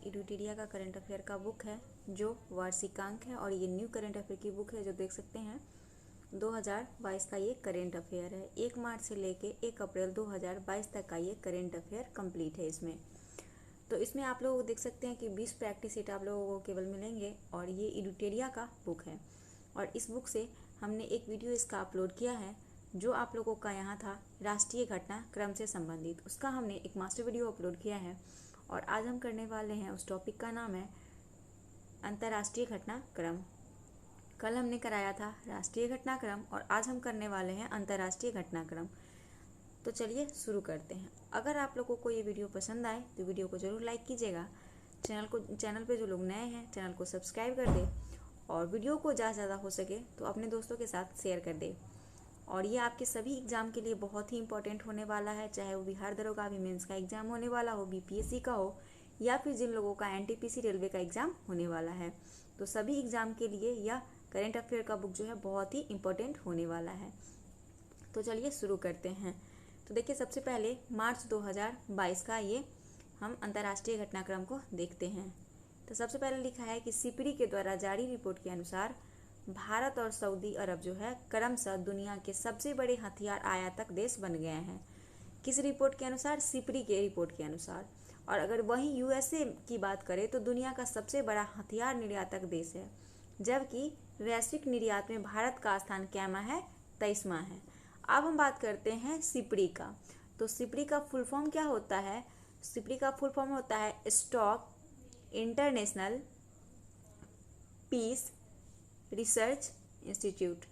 इडुटेरिया का current affair का book है जो वार्षिकांक है और ये न्यू करंट अफेयर की बुक है जो देख सकते हैं 2022 का ये करंट अफेयर है। 1 मार्च से लेके 1 अप्रैल 2022 तक का ये करंट अफेयर कंप्लीट है। इसमें इसमें आप लोग देख सकते हैं कि 20 प्रैक्टिस सेट आप लोगों को केवल मिलेंगे और ये इडुटेरिया का बुक है। और इस बुक से हमने एक वीडियो इसका अपलोड किया है जो आप लोगों का यहाँ था राष्ट्रीय घटना क्रम से संबंधित, उसका हमने एक मास्टर वीडियो अपलोड किया है। और आज हम करने वाले हैं उस टॉपिक का नाम है अंतर्राष्ट्रीय घटनाक्रम। कल हमने कराया था राष्ट्रीय घटनाक्रम और आज हम करने वाले हैं अंतर्राष्ट्रीय घटनाक्रम। तो चलिए शुरू करते हैं। अगर आप लोगों को ये वीडियो पसंद आए तो वीडियो को ज़रूर लाइक कीजिएगा। चैनल पे जो लोग नए हैं चैनल को सब्सक्राइब कर दे और वीडियो को ज़्यादा से ज़्यादा हो सके तो अपने दोस्तों के साथ शेयर कर दे। और ये आपके सभी एग्ज़ाम के लिए बहुत ही इंपॉर्टेंट होने वाला है, चाहे वो बिहार दरोगा मेंस का एग्ज़ाम होने वाला हो, बीपीएससी का हो या फिर जिन लोगों का एनटीपीसी रेलवे का एग्ज़ाम होने वाला है। तो सभी एग्ज़ाम के लिए यह करंट अफेयर का बुक जो है बहुत ही इंपॉर्टेंट होने वाला है। तो चलिए शुरू करते हैं। तो देखिए सबसे पहले मार्च 2022 का ये हम अंतर्राष्ट्रीय घटनाक्रम को देखते हैं। तो सबसे पहले लिखा है कि सिपरी के द्वारा जारी रिपोर्ट के अनुसार भारत और सऊदी अरब जो है क्रमशः दुनिया के सबसे बड़े हथियार आयातक देश बन गए हैं। किस रिपोर्ट के अनुसार? सिपरी के रिपोर्ट के अनुसार। और अगर वहीं यूएसए की बात करें तो दुनिया का सबसे बड़ा हथियार निर्यातक देश है, जबकि वैश्विक निर्यात में भारत का स्थान कैमा है, 23वां है। अब हम बात करते हैं सिपरी का। तो सिपरी का फुल फॉर्म क्या होता है? सिपरी का फुल फॉर्म होता है Stock International Peace Research Institute.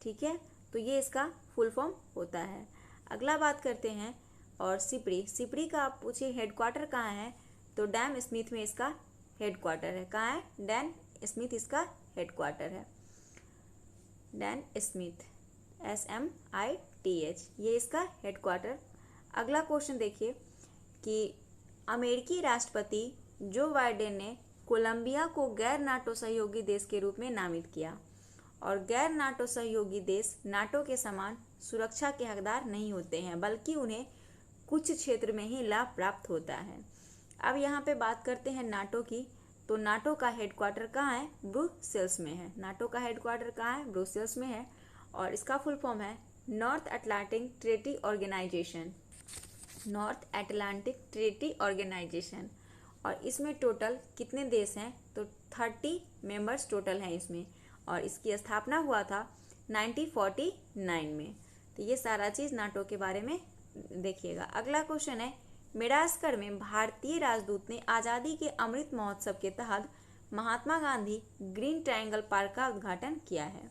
ठीक है, तो ये इसका फुल फॉर्म होता है। अगला बात करते हैं और सिपरी का आप पूछिए हेडक्वार्टर कहाँ है? तो डैम स्मिथ में इसका हेडक्वार्टर है। कहाँ है? डैन स्मिथ इसका हेडक्वार्टर है। डैन स्मिथ SMITH ये इसका हेडक्वार्टर। अगला क्वेश्चन देखिए कि अमेरिकी राष्ट्रपति जो बाइडेन ने कोलंबिया को गैर नाटो सहयोगी देश के रूप में नामित किया। और गैर नाटो सहयोगी देश नाटो के समान सुरक्षा के हकदार नहीं होते हैं, बल्कि उन्हें कुछ क्षेत्र में ही लाभ प्राप्त होता है। अब यहाँ पे बात करते हैं नाटो की। तो नाटो का हेडक्वार्टर कहाँ है? ब्रुसेल्स में है। नाटो का हेडक्वार्टर कहाँ है? ब्रुसेल्स में है। और इसका फुल फॉर्म है North Atlantic Treaty Organisation. North Atlantic Treaty Organisation. और इसमें टोटल कितने देश हैं? तो 30 मेंबर्स टोटल हैं इसमें। और इसकी स्थापना हुआ था 1949 में। तो ये सारा चीज़ नाटो के बारे में देखिएगा। अगला क्वेश्चन है मेडागास्कर में भारतीय राजदूत ने आज़ादी के अमृत महोत्सव के तहत Mahatma Gandhi green triangle park का उद्घाटन किया है।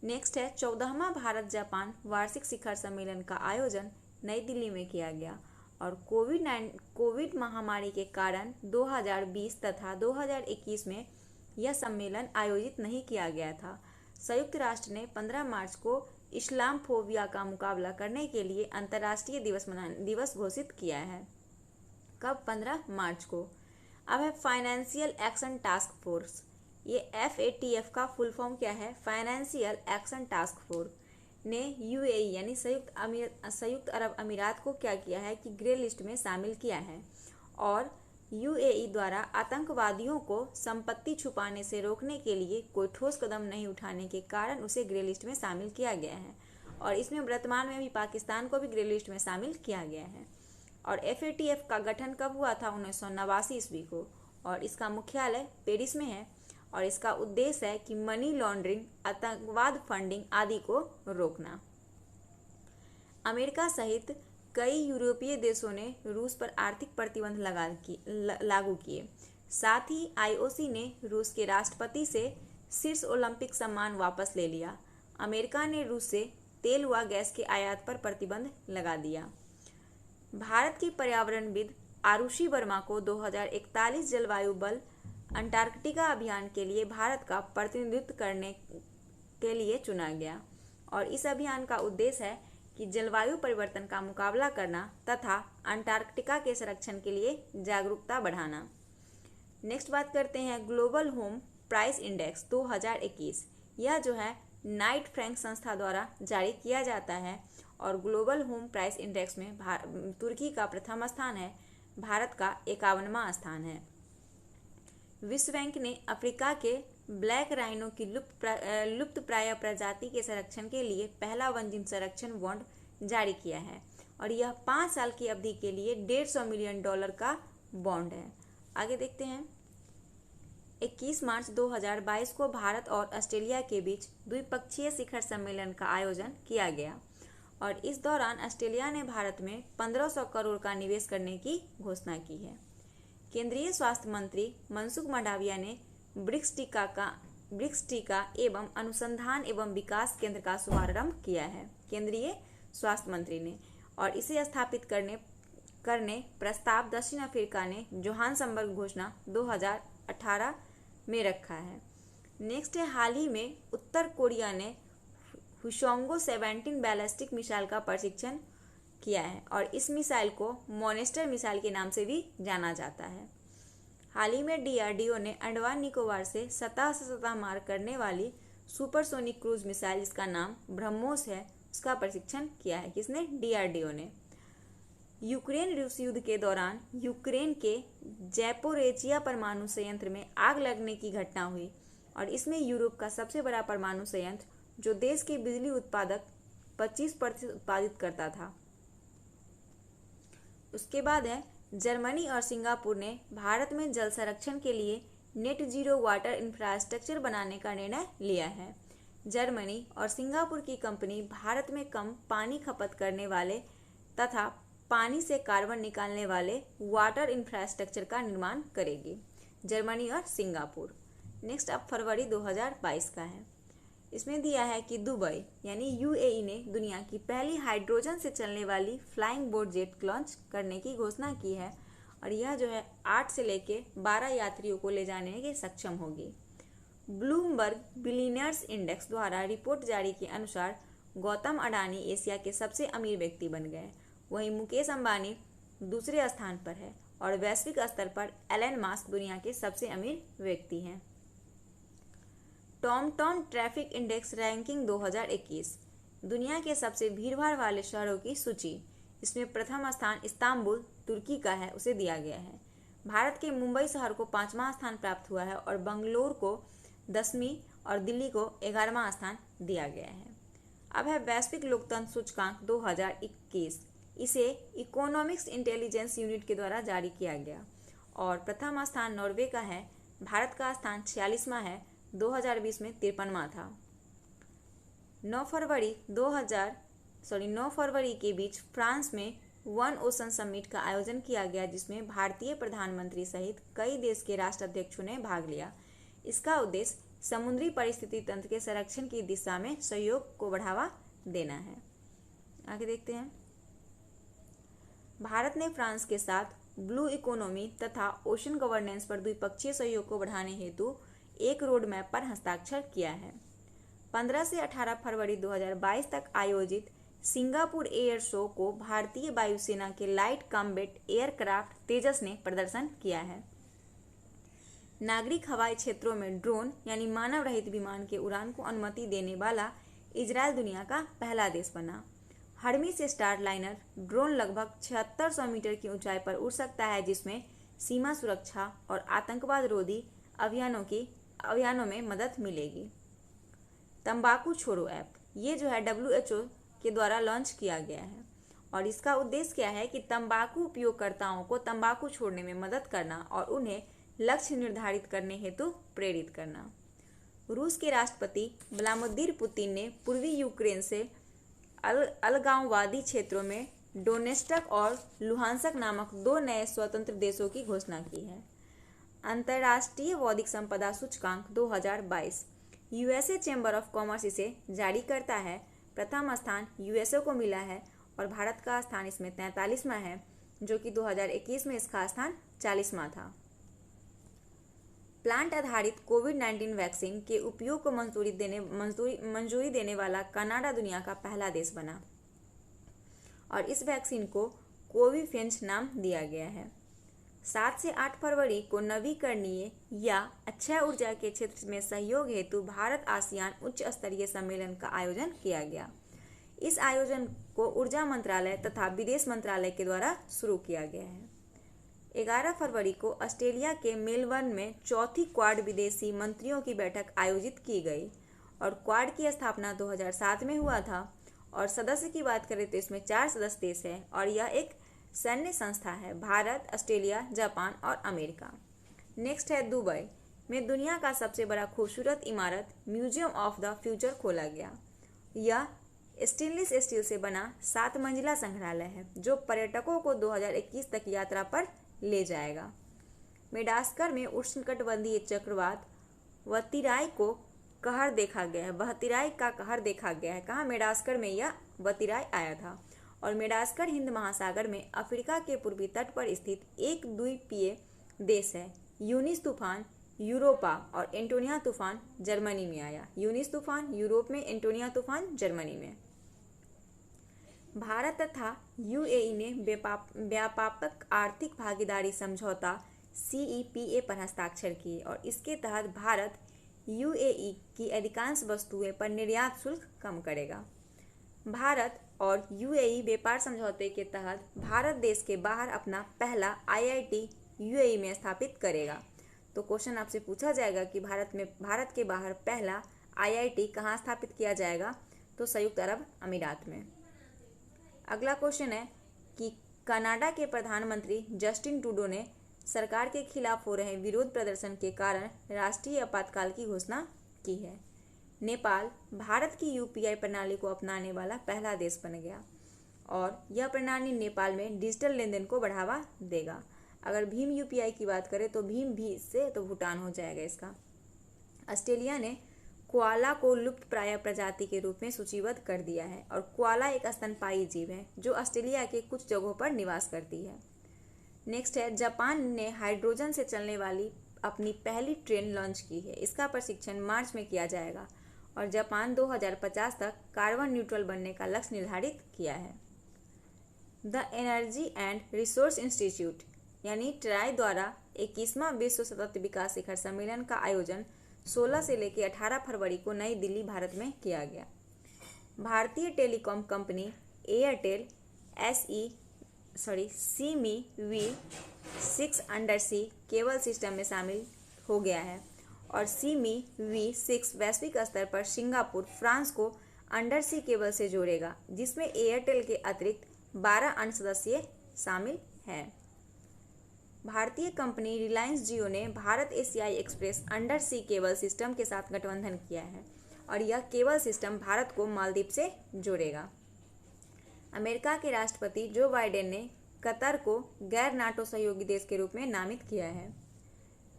नेक्स्ट है 14वां भारत जापान वार्षिक शिखर सम्मेलन का आयोजन नई दिल्ली में किया गया। और कोविड महामारी के कारण 2020 तथा 2021 में यह सम्मेलन आयोजित नहीं किया गया था। संयुक्त राष्ट्र ने 15 मार्च को इस्लामोफोबिया का मुकाबला करने के लिए अंतर्राष्ट्रीय दिवस घोषित किया है। कब? 15 मार्च को। अब है फाइनेंशियल एक्शन टास्क फोर्स। ये FATF का फुल फॉर्म क्या है? फाइनेंशियल एक्शन टास्क फोर्स ने UAE यानी संयुक्त अरब अमीरात को क्या किया है कि ग्रे लिस्ट में शामिल किया है। और UAE द्वारा आतंकवादियों को संपत्ति छुपाने से रोकने के लिए कोई ठोस कदम नहीं उठाने के कारण उसे ग्रे लिस्ट में शामिल किया गया है। और इसमें वर्तमान में भी पाकिस्तान को भी ग्रे लिस्ट में शामिल किया गया है। और FATF का गठन कब हुआ था? 1989 ईस्वी को। और इसका मुख्यालय पेरिस में है। और इसका उद्देश्य है कि मनी लॉन्ड्रिंग, आतंकवाद फंडिंग आदि को रोकना। अमेरिका सहित कई यूरोपीय देशों ने रूस पर आर्थिक प्रतिबंध लागू किए। साथ ही IOC ने रूस के राष्ट्रपति से शीर्ष ओलंपिक सम्मान वापस ले लिया। अमेरिका ने रूस से तेल व गैस के आयात पर प्रतिबंध लगा दिया। भारत की पर्यावरणविद आरुषि वर्मा को 2041 जलवायु बल अंटार्कटिका अभियान के लिए भारत का प्रतिनिधित्व करने के लिए चुना गया। और इस अभियान का उद्देश्य है कि जलवायु परिवर्तन का मुकाबला करना तथा अंटार्कटिका के संरक्षण के लिए जागरूकता बढ़ाना। नेक्स्ट बात करते हैं ग्लोबल होम प्राइस इंडेक्स 2021। यह जो है नाइट फ्रैंक संस्था द्वारा जारी किया जाता है। और ग्लोबल होम प्राइस इंडेक्स में तुर्की का प्रथम स्थान है, भारत का 51वां स्थान है। विश्व बैंक ने अफ्रीका के ब्लैक राइनो की लुप्त प्राय प्रजाति के संरक्षण के लिए पहला वन्यजीव संरक्षण बॉन्ड जारी किया है और यह 5 साल की अवधि के लिए $150 मिलियन का बॉन्ड है। आगे देखते हैं। 21 मार्च 2022 को भारत और ऑस्ट्रेलिया के बीच द्विपक्षीय शिखर सम्मेलन का आयोजन किया गया और इस दौरान ऑस्ट्रेलिया ने भारत में 1500 करोड़ का निवेश करने की घोषणा की है। केंद्रीय स्वास्थ्य मंत्री मनसुख मंडाविया ने ब्रिक्स टीका एवं अनुसंधान एवं विकास केंद्र का शुभारंभ किया है केंद्रीय स्वास्थ्य मंत्री ने, और इसे स्थापित करने प्रस्ताव दक्षिण अफ्रीका ने जोहान्सबर्ग घोषणा 2018 में रखा है। नेक्स्ट है, हाल ही में उत्तर कोरिया ने हुशोंगो 17 बैलिस्टिक मिसाइल का परीक्षण किया है और इस मिसाइल को मॉनेस्टर मिसाइल के नाम से भी जाना जाता है। हाल ही में डीआरडीओ ने अंडमान निकोबार से सतह मार करने वाली सुपरसोनिक क्रूज मिसाइल, जिसका नाम ब्रह्मोस है, उसका परीक्षण किया है। किसने? डीआरडीओ ने। यूक्रेन रूस युद्ध के दौरान यूक्रेन के ज़ैपोरिज़िया परमाणु संयंत्र में आग लगने की घटना हुई और इसमें यूरोप का सबसे बड़ा परमाणु संयंत्र, जो देश के बिजली उत्पादक 25% उत्पादित करता था। उसके बाद है, जर्मनी और सिंगापुर ने भारत में जल संरक्षण के लिए नेट जीरो वाटर इंफ्रास्ट्रक्चर बनाने का निर्णय लिया है। जर्मनी और सिंगापुर की कंपनी भारत में कम पानी खपत करने वाले तथा पानी से कार्बन निकालने वाले वाटर इंफ्रास्ट्रक्चर का निर्माण करेगी। जर्मनी और सिंगापुर। नेक्स्ट अब फरवरी 2022 का है। इसमें दिया है कि दुबई यानी यूएई ने दुनिया की पहली हाइड्रोजन से चलने वाली फ्लाइंग बोट जेट लॉन्च करने की घोषणा की है और यह जो है 8 से लेके 12 यात्रियों को ले जाने के सक्षम होगी। ब्लूमबर्ग बिलियनियर्स इंडेक्स द्वारा रिपोर्ट जारी के अनुसार गौतम अडानी एशिया के सबसे अमीर व्यक्ति बन गए, वहीं मुकेश अंबानी दूसरे स्थान पर है और वैश्विक स्तर पर एलन मस्क दुनिया के सबसे अमीर व्यक्ति हैं। टॉमटॉम ट्रैफिक इंडेक्स रैंकिंग 2021 दुनिया के सबसे भीड़भाड़ वाले शहरों की सूची। इसमें प्रथम स्थान इस्तांबुल तुर्की का है, उसे दिया गया है। भारत के मुंबई शहर को 5वां स्थान प्राप्त हुआ है और बंगलोर को 10वीं और दिल्ली को 11वां स्थान दिया गया है। अब है वैश्विक लोकतंत्र सूचकांक 2021। इसे इकोनॉमिक्स इंटेलिजेंस यूनिट के द्वारा जारी किया गया और प्रथम स्थान नॉर्वे का है। भारत का स्थान 46वां है, 2020 में 53वां था। 9 फरवरी के बीच फ्रांस में वन ओशन समिट का आयोजन किया गया, जिसमें भारतीय प्रधानमंत्री सहित कई देश के राष्ट्राध्यक्षों ने भाग लिया। इसका उद्देश्य समुद्री परिस्थिति तंत्र के संरक्षण की दिशा में सहयोग को बढ़ावा देना है। आगे देखते हैं। भारत ने फ्रांस के साथ ब्लू इकोनॉमी तथा ओशन गवर्नेंस पर द्विपक्षीय सहयोग को बढ़ाने हेतु एक रोड मैप पर हस्ताक्षर किया है। 15 से 18 फरवरी 2022 तक आयोजित सिंगापुर एयर शो को भारतीय वायुसेना के लाइट कॉम्बैट एयरक्राफ्ट तेजस ने प्रदर्शन किया है। नागरिक हवाई क्षेत्रों में ड्रोन यानी मानव रहित विमान के उड़ान को अनुमति देने वाला इजरायल दुनिया का पहला देश बना। हर्मीस स्टार लाइनर ड्रोन लगभग 7600 मीटर की ऊंचाई पर उड़ सकता है, जिसमें सीमा सुरक्षा और आतंकवाद रोधी अभियानों में मदद मिलेगी। तंबाकू छोड़ो ऐप, ये जो है WHO के द्वारा लॉन्च किया गया है और इसका उद्देश्य क्या है कि तंबाकू उपयोगकर्ताओं को तंबाकू छोड़ने में मदद करना और उन्हें लक्ष्य निर्धारित करने हेतु प्रेरित करना। रूस के राष्ट्रपति व्लादिमीर पुतिन ने पूर्वी यूक्रेन से अलगाववादी क्षेत्रों में डोनेट्स्क और लुहांस्क नामक 2 नए स्वतंत्र देशों की घोषणा की है। अंतर्राष्ट्रीय बौद्धिक संपदा सूचकांक 2022 यूएसए चैम्बर ऑफ कॉमर्स इसे जारी करता है। प्रथम स्थान यूएसए को मिला है और भारत का स्थान इसमें 43वां है, जो कि 2021 में इसका स्थान 40वां था। प्लांट आधारित कोविड-19 वैक्सीन के उपयोग को मंजूरी देने वाला कनाडा दुनिया का पहला देश बना और इस वैक्सीन को कोविफेंच नाम दिया गया है। 7 से 8 फरवरी को नवीकरणीय या अक्षय ऊर्जा के क्षेत्र में सहयोग हेतु भारत आसियान उच्च स्तरीय सम्मेलन का आयोजन किया गया। इस आयोजन को ऊर्जा मंत्रालय तथा विदेश मंत्रालय के द्वारा शुरू किया गया है। 11 फरवरी को ऑस्ट्रेलिया के मेलबर्न में चौथी क्वाड विदेशी मंत्रियों की बैठक आयोजित की गई और क्वाड की स्थापना 2007 में हुआ था। और सदस्य की बात करें तो इसमें 4 सदस्य देश हैं और यह एक सैन्य संस्था है। भारत, ऑस्ट्रेलिया, जापान और अमेरिका। नेक्स्ट है दुबई में दुनिया का सबसे बड़ा खूबसूरत इमारत म्यूजियम ऑफ द फ्यूचर खोला गया। यह स्टेनलेस स्टील से बना 7 मंजिला संग्रहालय है जो पर्यटकों को 2021 तक यात्रा पर ले जाएगा। मेडागास्कर में उष्णकटिबंधीय चक्रवात वतिराई को कहर देखा गया है। वतिराई का कहर देखा गया है। कहाँ? मेडागास्कर में यह वतिराई आया था। और मेडागास्कर हिंद महासागर में अफ्रीका के पूर्वी तट पर स्थित एक द्वीपीय देश है। यूनिस तूफान यूरोपा और एंटोनिया तूफान जर्मनी में आया। यूनिस तूफान यूरोप में, एंटोनिया तूफान जर्मनी में। भारत तथा यूएई ने व्यापक आर्थिक भागीदारी समझौता CEPA पर हस्ताक्षर किए और इसके तहत भारत यूएई की अधिकांश वस्तुएं पर निर्यात शुल्क कम करेगा। भारत और यूएई व्यापार समझौते के तहत भारत देश के बाहर अपना पहला IIT यूएई में स्थापित करेगा। तो क्वेश्चन आपसे पूछा जाएगा कि भारत के बाहर पहला IIT कहाँ स्थापित किया जाएगा? तो संयुक्त अरब अमीरात में। अगला क्वेश्चन है कि कनाडा के प्रधानमंत्री जस्टिन ट्रूडो ने सरकार के खिलाफ हो रहे विरोध प्रदर्शन के कारण राष्ट्रीय आपातकाल की घोषणा की है। नेपाल भारत की UPI प्रणाली को अपनाने वाला पहला देश बन गया और यह प्रणाली नेपाल में डिजिटल लेन देन को बढ़ावा देगा। अगर भीम UPI की बात करें तो भीम भी इससे तो भूटान हो जाएगा इसका। ऑस्ट्रेलिया ने कोआला को लुप्त प्राय प्रजाति के रूप में सूचीबद्ध कर दिया है और कोआला एक स्तनपायी जीव है जो ऑस्ट्रेलिया के कुछ जगहों पर निवास करती है। नेक्स्ट है जापान ने हाइड्रोजन से चलने वाली अपनी पहली ट्रेन लॉन्च की है। इसका प्रशिक्षण मार्च में किया जाएगा और जापान 2050 तक कार्बन न्यूट्रल बनने का लक्ष्य निर्धारित किया है। The energy and resource institute यानी ट्राई द्वारा 21वां विश्व सतत विकास शिखर सम्मेलन का आयोजन 16 से लेकर 18 फरवरी को नई दिल्ली, भारत में किया गया। भारतीय telecom company Airtel CME V6 undersea cable system में शामिल हो गया है और CME V6 वैश्विक स्तर पर सिंगापुर, फ्रांस को अंडरसी केबल से जोड़ेगा जिसमें एयरटेल के अतिरिक्त 12 अन्य सदस्य शामिल हैं। भारतीय कंपनी रिलायंस जियो ने भारत एशियाई एक्सप्रेस अंडरसी केबल सिस्टम के साथ गठबंधन किया है और यह केबल सिस्टम भारत को मालदीव से जोड़ेगा। अमेरिका के राष्ट्रपति जो बाइडेन ने कतर को गैर नाटो सहयोगी देश के रूप में नामित किया है।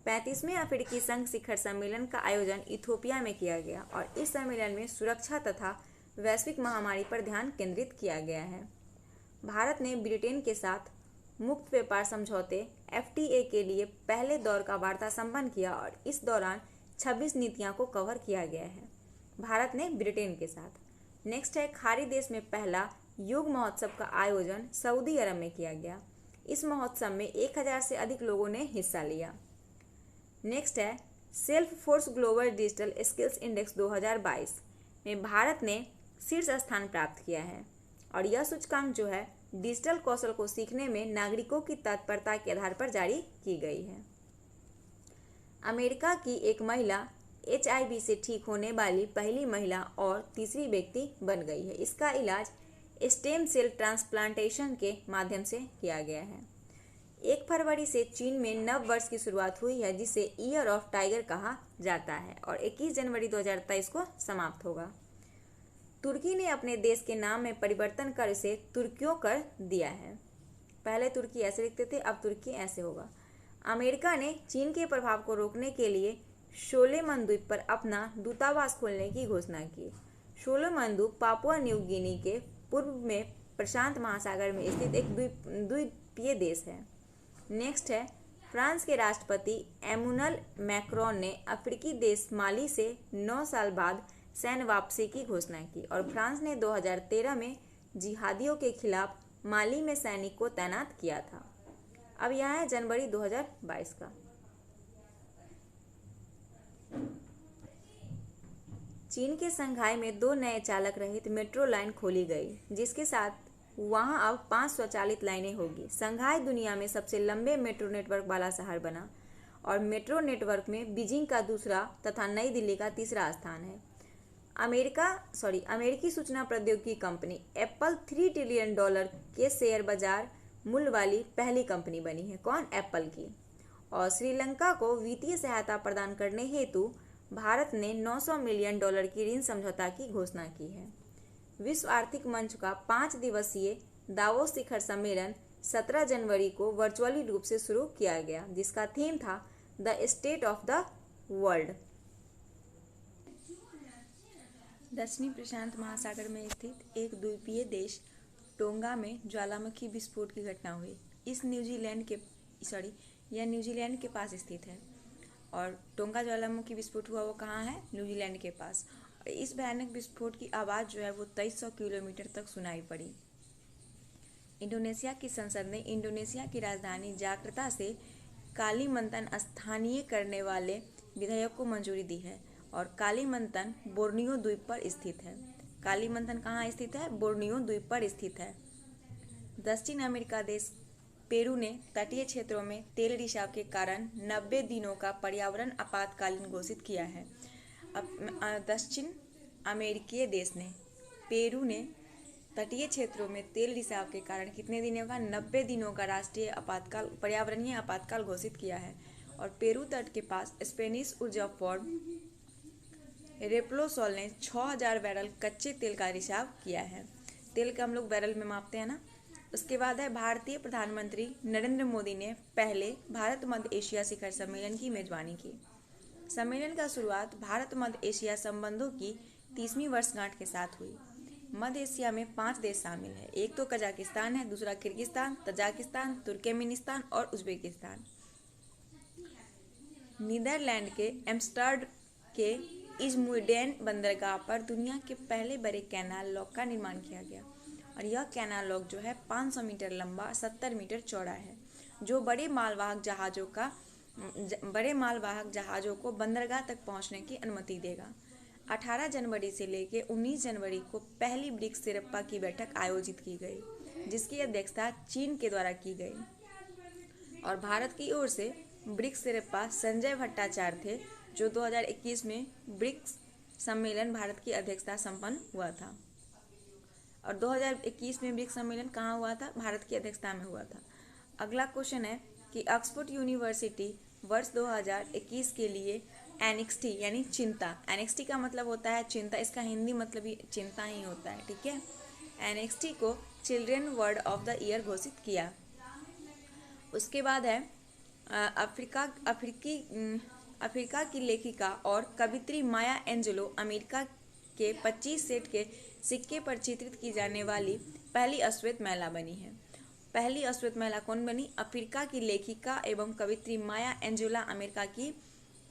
35वें अफ्रीकी संघ शिखर सम्मेलन का आयोजन इथियोपिया में किया गया और इस सम्मेलन में सुरक्षा तथा वैश्विक महामारी पर ध्यान केंद्रित किया गया है। भारत ने ब्रिटेन के साथ मुक्त व्यापार समझौते FTA के लिए पहले दौर का वार्ता संपन्न किया और इस दौरान 26 नीतियों को कवर किया गया है भारत ने ब्रिटेन के साथ। नेक्स्ट है खाड़ी देश में पहला योग महोत्सव का आयोजन सऊदी अरब में किया गया। इस महोत्सव में 1000 से अधिक लोगों ने हिस्सा लिया। नेक्स्ट है self force global digital skills index 2022 में भारत ने शीर्ष स्थान प्राप्त किया है और यह सूचकांक जो है डिजिटल कौशल को सीखने में नागरिकों की तत्परता के आधार पर जारी की गई है। अमेरिका की एक महिला HIV से ठीक होने वाली पहली महिला और तीसरी व्यक्ति बन गई है। इसका इलाज स्टेम सेल ट्रांसप्लांटेशन के माध्यम से किया गया है। 1 फरवरी से चीन में नव वर्ष की शुरुआत हुई है जिसे ईयर ऑफ टाइगर कहा जाता है और 21 जनवरी 2023 को समाप्त होगा। तुर्की ने अपने देश के नाम में परिवर्तन कर इसे तुर्कियों कर दिया है। पहले तुर्की ऐसे लिखते थे, अब तुर्की ऐसे होगा। अमेरिका ने चीन के प्रभाव को रोकने के लिए सोलोमन द्वीप पर अपना दूतावास खोलने की घोषणा की। सोलोमन द्वीप पापुआ न्यू गिनी के पूर्व में प्रशांत महासागर में स्थित एक द्वीपीय देश है। नेक्स्ट है फ्रांस के राष्ट्रपति एमुनल मैक्रोन ने अफ्रीकी देश माली से 9 साल बाद सैन्य वापसी की घोषणा की और फ्रांस ने 2013 में जिहादियों के खिलाफ माली में सैनिक को तैनात किया था। अब यहाँ है जनवरी 2022 का। चीन के शंघाई में 2 नए चालक रहित मेट्रो लाइन खोली गई जिसके साथ वहां अब 5 स्वचालित लाइनें होगी। संघाई दुनिया में सबसे लंबे मेट्रो नेटवर्क वाला शहर बना और मेट्रो नेटवर्क में बीजिंग का दूसरा तथा नई दिल्ली का तीसरा स्थान है। अमेरिकी सूचना प्रौद्योगिकी कंपनी एप्पल $3 ट्रिलियन के शेयर बाजार मूल्य वाली पहली कंपनी बनी है। कौन? एप्पल की। और श्रीलंका को वित्तीय सहायता प्रदान करने हेतु भारत ने $900 मिलियन की ऋण समझौता की घोषणा की है। विश्व आर्थिक मंच का 5 दिवसीय दावोस शिखर सम्मेलन 17 जनवरी को वर्चुअली रूप से शुरू किया गया, जिसका थीम था the state of the world. दक्षिणी प्रशांत महासागर में स्थित एक द्वीपीय देश टोंगा में ज्वालामुखी विस्फोट की घटना हुई। यह न्यूजीलैंड के पास स्थित है और टोंगा ज्वालामुखी विस्फोट हुआ वो कहाँ है? न्यूजीलैंड के पास। और इस भयानक विस्फोट की आवाज़ जो है वो 2300 किलोमीटर तक सुनाई पड़ी। इंडोनेशिया की संसद ने इंडोनेशिया की राजधानी जाकार्ता से कालीमंतन स्थानीय करने वाले विधेयक को मंजूरी दी है और कालीमंतन बोर्नियो द्वीप पर स्थित है। कालीमंतन कहाँ स्थित है? बोर्नियो द्वीप पर स्थित है। दक्षिण अमेरिका देश पेरू ने तटीय क्षेत्रों में तेल रिसाव के कारण 90 दिनों का पर्यावरण आपातकालीन घोषित किया है। दक्षिण अमेरिकी देश ने पेरू ने तटीय क्षेत्रों में तेल रिसाव के कारण कितने दिनों का? 90 दिनों का राष्ट्रीय पर्यावरणीय आपातकाल घोषित किया है। और पेरू तट के पास स्पेनिश ऊर्जा फर्म रेपलोसॉल ने 6000 बैरल कच्चे तेल का रिसाव किया है। तेल का हम लोग बैरल में मापते हैं ना। उसके बाद है भारतीय प्रधानमंत्री नरेंद्र मोदी ने पहले भारत मध्य एशिया शिखर सम्मेलन की मेजबानी की। सम्मेलन का शुरुआत भारत मध्य एशिया संबंधों की 30वीं वर्षगांठ के साथ हुई। मध्य एशिया में 5 देश शामिल है। एक तो कजाकिस्तान है, दूसरा किर्गिस्तान, तजाकिस्तान, तुर्कमेनिस्तान और उज्बेकिस्तान। नीदरलैंड के एम्स्टर्डम के इजमुइडेन बंदरगाह पर दुनिया के पहले बड़े कैनाल लॉक का निर्माण किया गया और यह कैनाल लॉक जो है 500 मीटर लंबा 70 मीटर चौड़ा है, जो बड़े मालवाहक जहाज़ों को बंदरगाह तक पहुंचने की अनुमति देगा। 18 जनवरी से लेकर 19 जनवरी को पहली ब्रिक्स शेरपा की बैठक आयोजित की गई, जिसकी अध्यक्षता चीन के द्वारा की गई और भारत की ओर से ब्रिक्स शेरपा संजय भट्टाचार्य थे, जो 2021 में ब्रिक्स सम्मेलन भारत की अध्यक्षता संपन्न हुआ था। और 2021 में ब्रिक्स सम्मेलन कहाँ हुआ था? भारत की अध्यक्षता में हुआ था। अगला क्वेश्चन है कि ऑक्सफोर्ड यूनिवर्सिटी वर्ष 2021 के लिए एनएक्सटी यानी चिंता, एनएक्सटी का मतलब होता है चिंता, इसका हिंदी मतलब भी चिंता ही होता है, ठीक है। एनएक्सटी को children word of the year घोषित किया। उसके बाद है अफ्रीका की लेखिका और कवित्री माया एंजेलो अमेरिका के 25 सेंट के सिक्के पर चित्रित की जाने वाली पहली अश्वेत महिला बनी है। पहली अश्वेत महिला कौन बनी? अफ्रीका की लेखिका एवं कवित्री माया एंजेलो अमेरिका की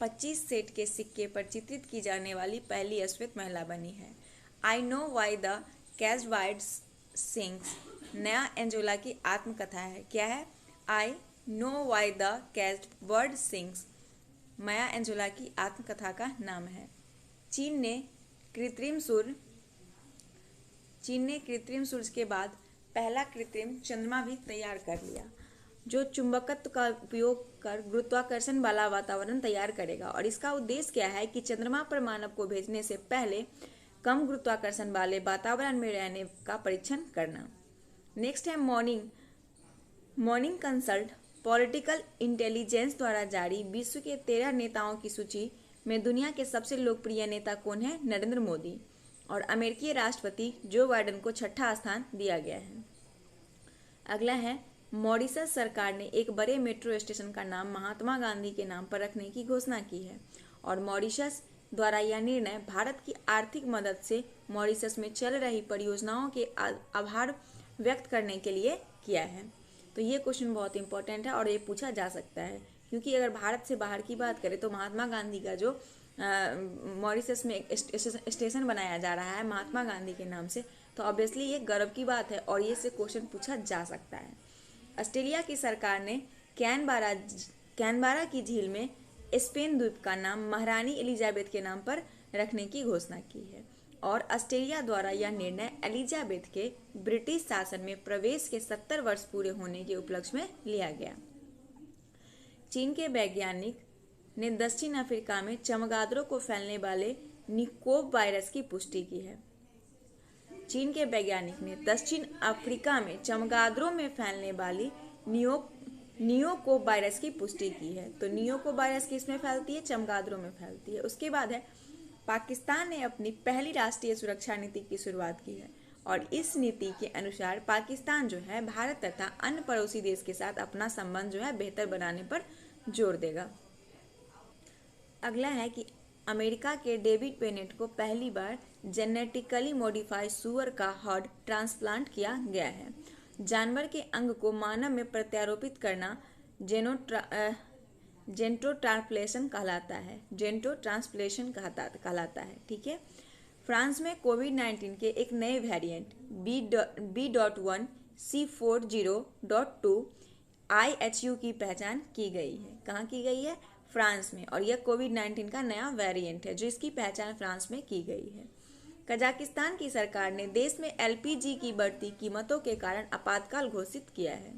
25 सेंट के सिक्के पर चित्रित की जाने वाली पहली अश्वेत महिला बनी है। I know why the catch bird sings नया एंजेला की आत्मकथा है। क्या है? I know why the catch bird sings Maya Angela की आत्मकथा का नाम है। चीन ने कृत्रिम सूरज के बाद पहला कृत्रिम चंद्रमा भी तैयार कर लिया, जो चुंबकत्व का उपयोग कर गुरुत्वाकर्षण वाला वातावरण तैयार करेगा। और इसका उद्देश्य क्या है कि चंद्रमा पर मानव को भेजने से पहले कम गुरुत्वाकर्षण वाले वातावरण में रहने का परीक्षण करना। नेक्स्ट है मॉर्निंग कंसल्ट पॉलिटिकल इंटेलिजेंस द्वारा जारी विश्व के 13 नेताओं की सूची में दुनिया के सबसे लोकप्रिय नेता कौन है? नरेंद्र मोदी। और अमेरिकी राष्ट्रपति जो बाइडेन को 6ठा स्थान दिया गया है। अगला है मॉरिशस सरकार ने एक बड़े मेट्रो स्टेशन का नाम महात्मा गांधी के नाम पर रखने की घोषणा की है और मॉरिशस द्वारा यह निर्णय भारत की आर्थिक मदद से मॉरिशस में चल रही परियोजनाओं के आभार व्यक्त करने के लिए किया है। तो ये क्वेश्चन बहुत इंपॉर्टेंट है और ये पूछा जा सकता है, क्योंकि अगर भारत से बाहर की बात करें तो महात्मा गांधी का जो मॉरिशस में एक स्टेशन बनाया जा रहा है महात्मा गांधी के नाम से, तो ऑब्वियसली ये गर्व की बात है और ये से क्वेश्चन पूछा जा सकता है। ऑस्ट्रेलिया की सरकार ने कैनबरा की झील में स्पेन द्वीप का नाम महारानी एलिजाबेथ के नाम पर रखने की घोषणा की है। और ऑस्ट्रेलिया द्वारा यह निर्णय एलिजाबेथ के ब्रिटिश शासन में प्रवेश के 70 वर्ष पूरे होने के उपलक्ष्य में लिया गया। चीन के वैज्ञानिक ने दक्षिण अफ्रीका में चमगादड़ों को फैलने वाले निकोप वायरस की पुष्टि की है। चीन के वैज्ञानिक ने दक्षिण अफ्रीका में चमगादड़ों में फैलने वाली नियोकोप वायरस की पुष्टि की है। तो नियोकोप वायरस किसमें फैलती है? चमगादड़ों में फैलती है। उसके बाद है पाकिस्तान ने अपनी पहली राष्ट्रीय सुरक्षा नीति की शुरुआत की है और इस नीति के अनुसार पाकिस्तान जो है भारत तथा अन्य पड़ोसी देश के साथ अपना संबंध जो है बेहतर बनाने पर जोर देगा। अगला है कि अमेरिका के डेविड बेनेट को पहली बार जेनेटिकली मॉडिफाइड सुअर का हार्ट ट्रांसप्लांट किया गया है। जानवर के अंग को मानव में प्रत्यारोपित करना जेंटो ट्रांसप्लेशन कहलाता है। ठीक है। फ्रांस में कोविड-19 के एक नए वेरिएंट B.1 C40.2 IHU की पहचान की गई है। कहाँ की गई है? फ्रांस में। और यह कोविड-19 का नया वेरिएंट है जो इसकी पहचान फ्रांस में की गई है। कजाकिस्तान की सरकार ने देश में LPG की बढ़ती कीमतों के कारण आपातकाल घोषित किया है।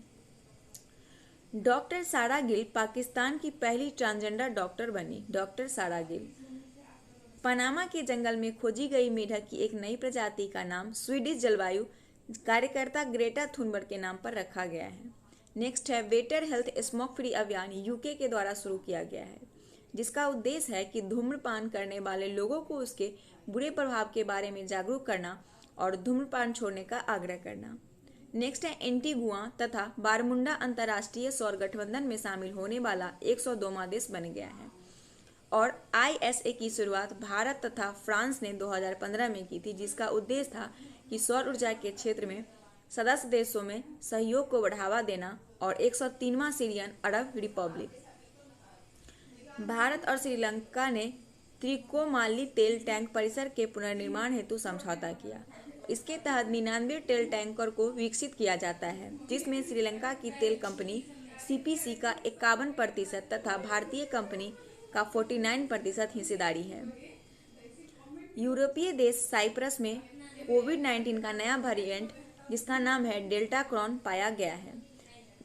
डॉक्टर सारा गिल पाकिस्तान की पहली ट्रांसजेंडर डॉक्टर बनी। डॉक्टर सारा गिल। पनामा के जंगल में खोजी गई मेढक की एक नई प्रजाति का नाम स्वीडिश जलवायु कार्यकर्ता ग्रेटा थुनबर्ग के नाम पर रखा गया है। नेक्स्ट है बेटर हेल्थ स्मोक फ्री अभियान यूके के द्वारा शुरू किया गया है, जिसका उद्देश्य है कि धूम्रपान करने वाले लोगों को उसके बुरे प्रभाव के बारे में जागरूक करना और धूम्रपान छोड़ने का आग्रह करना। नेक्स्ट है एंटीगुआ तथा बारमुंडा अंतर्राष्ट्रीय सौर गठबंधन में शामिल होने वाला 102वां देश बन गया है। और ISA की शुरुआत भारत तथा फ्रांस ने 2015 में की थी, जिसका उद्देश्य था कि सौर ऊर्जा के क्षेत्र में सदस्य देशों में सहयोग को बढ़ावा देना। और 103वां सीरियन अरब रिपब्लिक। भारत और श्रीलंका ने त्रिकोमाली तेल टैंक परिसर के पुनर्निर्माण हेतु समझौता किया। इसके तहत 99 तेल टैंकर को विकसित किया जाता है, जिसमें श्रीलंका की तेल कंपनी CPC का 51% तथा भारतीय कंपनी का 49% हिस्सेदारी है। यूरोपीय देश साइप्रस में कोविड-19 का नया वेरिएंट जिसका नाम है डेल्टा क्रॉन पाया गया है।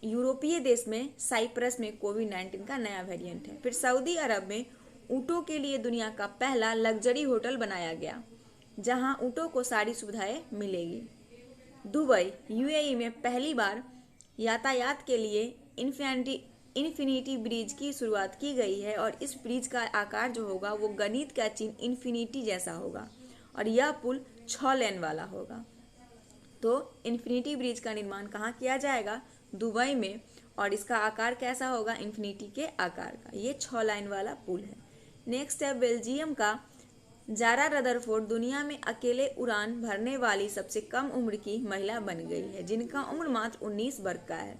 यूरोपीय देश में साइप्रस में कोविड-19 का नया वेरिएंट है। फिर सऊदी अरब में ऊँटों के लिए दुनिया का पहला लग्जरी होटल बनाया गया, जहां ऊँटों को सारी सुविधाएं मिलेगी। दुबई UAE में पहली बार यातायात के लिए इन्फिनिटी ब्रिज की शुरुआत की गई है और इस ब्रिज का आकार जो होगा वो गणित का चिन्ह इन्फिनिटी जैसा होगा और यह पुल 6 लेन वाला होगा। तो इन्फिनिटी ब्रिज का निर्माण कहाँ किया जाएगा? दुबई में। और इसका आकार कैसा होगा? इन्फिनिटी के आकार का। ये 6 लाइन वाला पुल है। नेक्स्ट है बेल्जियम का जारा रदरफोर्ड दुनिया में अकेले उड़ान भरने वाली सबसे कम उम्र की महिला बन गई है, जिनका उम्र मात्र 19 वर्ष का है,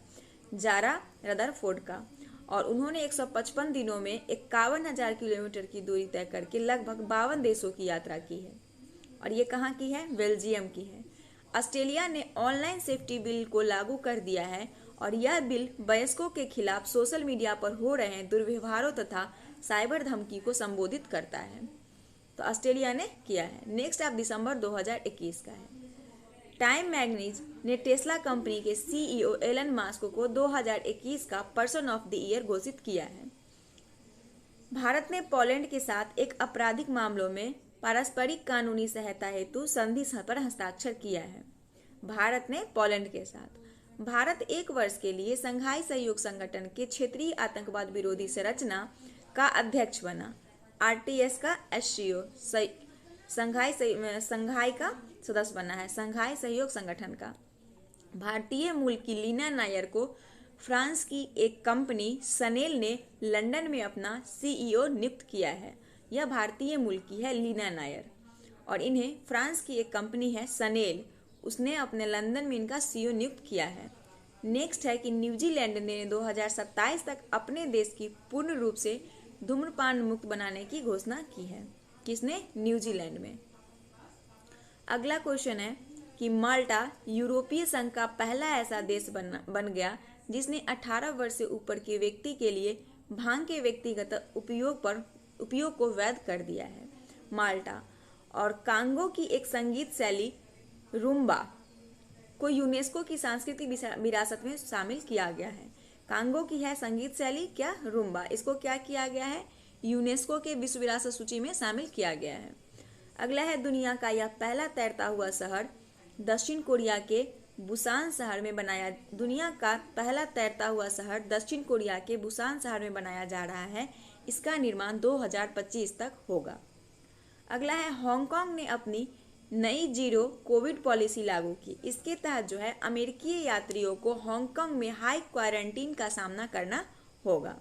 जारा रदरफोर्ड का। और उन्होंने 155 दिनों में 51,000 किलोमीटर की दूरी तय करके लगभग 52 देशों की यात्रा की है। और ये कहाँ की है? बेल्जियम की है। ऑस्ट्रेलिया ने ऑनलाइन सेफ्टी बिल को लागू कर दिया है और यह बिल वयस्कों के खिलाफ सोशल मीडिया पर हो रहे दुर्व्यवहारों तथा साइबर धमकी को संबोधित करता है। तो ऑस्ट्रेलिया ने किया है। नेक्स्ट अब दिसंबर 2021 का है। टाइम मैगजीन ने टेस्ला कंपनी के CEO एलन मस्क को 2021 का पर्सन ऑफ द ईयर घोषित किया है। भारत ने पोलैंड के साथ एक आपराधिक मामलों में पारस्परिक कानूनी सहायता हेतु संधि पर हस्ताक्षर किया है। भारत ने पोलैंड के साथ। भारत 1 वर्ष के लिए संघाई सहयोग संगठन के क्षेत्रीय आतंकवाद विरोधी संरचना का अध्यक्ष बना। RTS का SCO संघाई का सदस्य बना है, संघाई सहयोग संगठन का। भारतीय मूल की लीना नायर को फ्रांस की एक कंपनी सनेल ने लंदन में अपना CEO नियुक्त किया है। यह भारतीय मूल की है लीना नायर और इन्हें फ्रांस की एक कंपनी है सनेल, उसने अपने लंदन में इनका CEO नियुक्त किया है। नेक्स्ट है कि न्यूजीलैंड ने 2027 तक अपने देश की पूर्ण रूप से धूम्रपान मुक्त बनाने की घोषणा की है। किसने? न्यूजीलैंड में। अगला क्वेश्चन है कि माल्टा यूरोपीय संघ का पहला ऐसा देश बन गया जिसने 18 वर्ष से ऊपर के व्यक्ति के लिए भांग के व्यक्तिगत उपयोग को वैध कर दिया है। माल्टा। और कांगो की एक संगीत शैली रूम्बा को यूनेस्को की सांस्कृतिक विरासत में शामिल किया गया है। कांगो की है संगीत शैली क्या, रूम्बा, इसको क्या किया गया है, यूनेस्को के विश्व विरासत सूची में शामिल किया गया है। अगला है दुनिया का यह पहला तैरता हुआ शहर दक्षिण कोरिया के बुसान शहर में बनाया। दुनिया का पहला तैरता हुआ शहर दक्षिण कोरिया के बुसान शहर में बनाया जा रहा है। इसका निर्माण 2025 तक होगा। अगला है हांगकांग ने अपनी नई जीरो कोविड पॉलिसी लागू की। इसके तहत जो है अमेरिकी यात्रियों को हांगकांग में हाई क्वारंटीन का सामना करना होगा।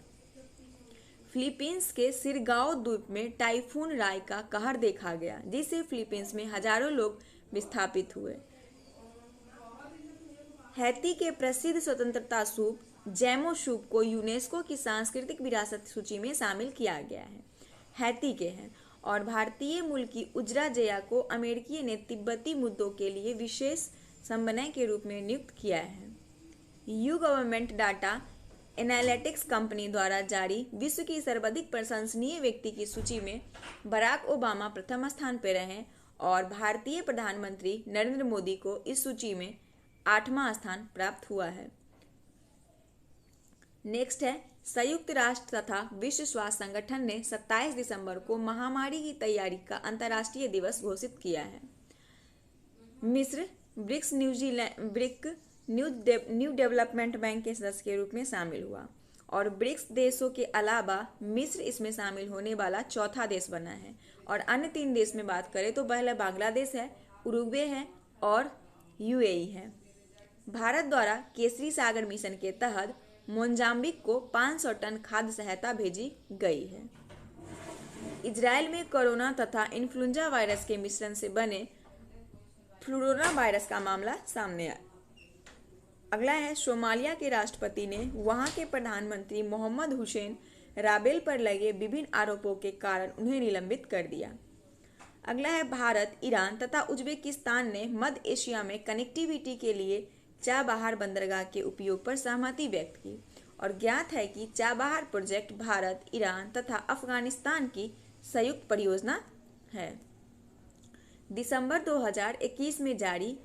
फिलीपींस के सिरगाओ द्वीप में टाइफून राय का कहर देखा गया, जिससे फिलीपींस में हजारों लोग विस्थापित हुए। हैती के प्रसिद्ध स्वतंत्रता सूप जैमो सूप को यूनेस्को की सांस्कृतिक विरासत सूची में शामिल किया गया है। हैती के हैं। और भारतीय मूल की उजरा जया को अमेरिकी ने तिब्बती मुद्दों के लिए विशेष समन्वय के रूप में नियुक्त किया है। You government data analytics company द्वारा जारी विश्व की सर्वाधिक प्रशंसनीय व्यक्ति की सूची में बराक ओबामा प्रथम स्थान पर रहे और भारतीय प्रधानमंत्री नरेंद्र मोदी को इस सूची में 8वां स्थान प्राप्त हुआ है। नेक्स्ट है संयुक्त राष्ट्र तथा विश्व स्वास्थ्य संगठन ने 27 दिसंबर को महामारी की तैयारी का अंतर्राष्ट्रीय दिवस घोषित किया है। मिस्र ब्रिक्स न्यू डेवलपमेंट बैंक के सदस्य के रूप में शामिल हुआ और ब्रिक्स देशों के अलावा मिस्र इसमें शामिल होने वाला चौथा देश बना है। और अन्य 3 देश में बात करें तो पहला बांग्लादेश है, उरुग्वे है और यूएई है। भारत द्वारा केसरी सागर मिशन के तहत मोजाम्बिक को 500 टन खाद्य सहायता भेजी गई है। इजराइल में कोरोना तथा इन्फ्लुएंजा वायरस के मिश्रण से बने फ्लोरोना वायरस का मामला सामने आया। अगला है सोमालिया के राष्ट्रपति ने वहां के प्रधानमंत्री मोहम्मद हुसैन राबेल पर लगे विभिन्न आरोपों के कारण उन्हें निलंबित कर दिया। अगला है भारत, ईरान तथा उज्बेकिस्तान ने मध्य एशिया में कनेक्टिविटी के लिए चाबहार बंदरगाह के उपयोग पर सहमति व्यक्त की। और ज्ञात है कि चाबहार प्रोजेक्ट भारत, ईरान तथा अफगानिस्तान की संयुक्त परियोजना है। दिसंबर 2021 में जारी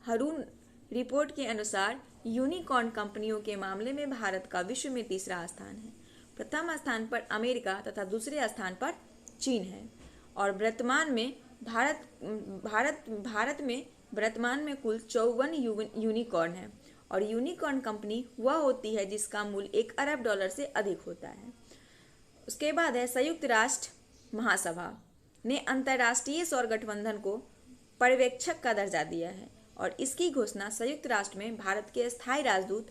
हरून रिपोर्ट के अनुसार यूनिकॉर्न कंपनियों के मामले में भारत का विश्व में 3रा स्थान है। प्रथम स्थान पर अमेरिका तथा दूसरे स्थान पर चीन है। और वर्तमान में भारत में वर्तमान में कुल 54 यूनिकॉर्न है। और यूनिकॉर्न कंपनी वह होती है जिसका मूल्य $1 अरब से अधिक होता है। उसके बाद है संयुक्त राष्ट्र महासभा ने अंतर्राष्ट्रीय सौर गठबंधन को पर्यवेक्षक का दर्जा दिया है और इसकी घोषणा संयुक्त राष्ट्र में भारत के स्थायी राजदूत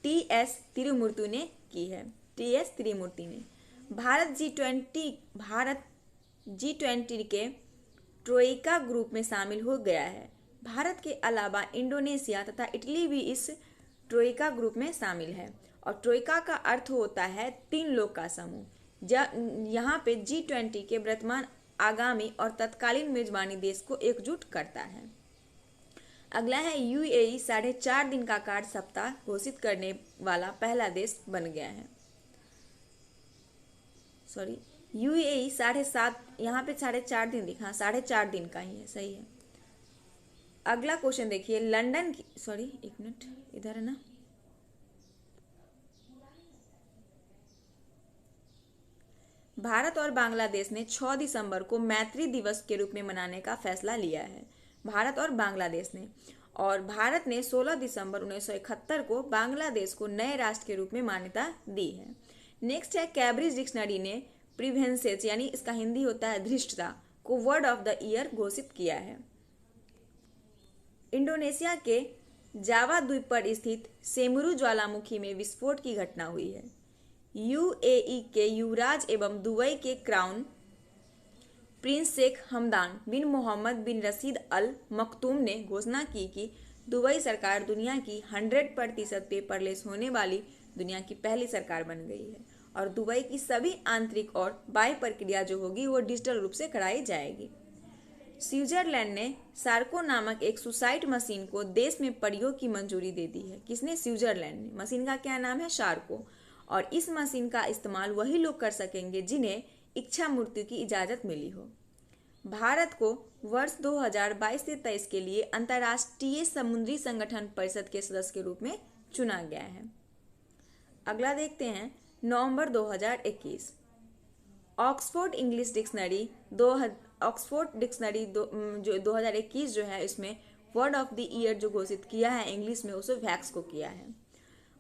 टी.एस. तिरुमूर्ति ने की है। टी.एस. तिरुमूर्ति ने भारत G20 के ट्रोइका ग्रुप में शामिल हो गया है। भारत के अलावा इंडोनेशिया तथा इटली भी इस ट्रोइका ग्रुप में शामिल है। और ट्रोइका का अर्थ होता है 3 लोग का समूह। यहाँ पे G20 के वर्तमान, आगामी और तत्कालीन मेजबानी देश को एकजुट करता है। अगला है यूएई 4.5 दिन का कार्य सप्ताह घोषित करने वाला पहला देश बन गया है। यूएई 7.5, यहाँ पे 4.5 दिन दिखा, 4.5 दिन का ही है, सही है। अगला क्वेश्चन देखिए, लंदन की, एक मिनट इधर है ना, भारत और बांग्लादेश ने 6 दिसंबर को मैत्री दिवस के रूप में मनाने का फैसला लिया है। भारत और बांग्लादेश ने, और भारत ने 16 दिसंबर 1971 को बांग्लादेश को नए राष्ट्र के रूप में मान्यता दी है। नेक्स्ट है कैम्ब्रिज डिक्शनरी ने प्रिवेंसेस, यानी इसका हिंदी होता है धृष्टता, को वर्ड ऑफ द ईयर घोषित किया है। इंडोनेशिया के जावा द्वीप पर स्थित सेमरू ज्वालामुखी में विस्फोट की घटना हुई है। यूएई के युवराज एवं दुबई के क्राउन प्रिंस शेख हमदान बिन मोहम्मद बिन रशीद अल मखतूम ने घोषणा की कि दुबई सरकार दुनिया की 100% पेपरलेस होने वाली दुनिया की पहली सरकार बन गई है और दुबई की सभी आंतरिक और बाह्य प्रक्रिया जो होगी वो डिजिटल रूप से कराई जाएगी। स्विट्जरलैंड ने सार्को नामक एक सुसाइड मशीन को देश में प्रयोग की मंजूरी दे दी है। किसने? स्विट्जरलैंड ने। मशीन का क्या नाम है? शार्को। और इस मशीन का इस्तेमाल वही लोग कर सकेंगे जिन्हें इच्छा मृत्यु की इजाज़त मिली हो। भारत को वर्ष 2022 से 23 के लिए अंतर्राष्ट्रीय समुद्री संगठन परिषद के सदस्य के रूप में चुना गया है। अगला देखते हैं नवंबर 2021। ऑक्सफोर्ड इंग्लिश डिक्शनरी जो 2021 जो है, इसमें वर्ड ऑफ द ईयर जो घोषित किया है इंग्लिश में, उसे वैक्स को किया है।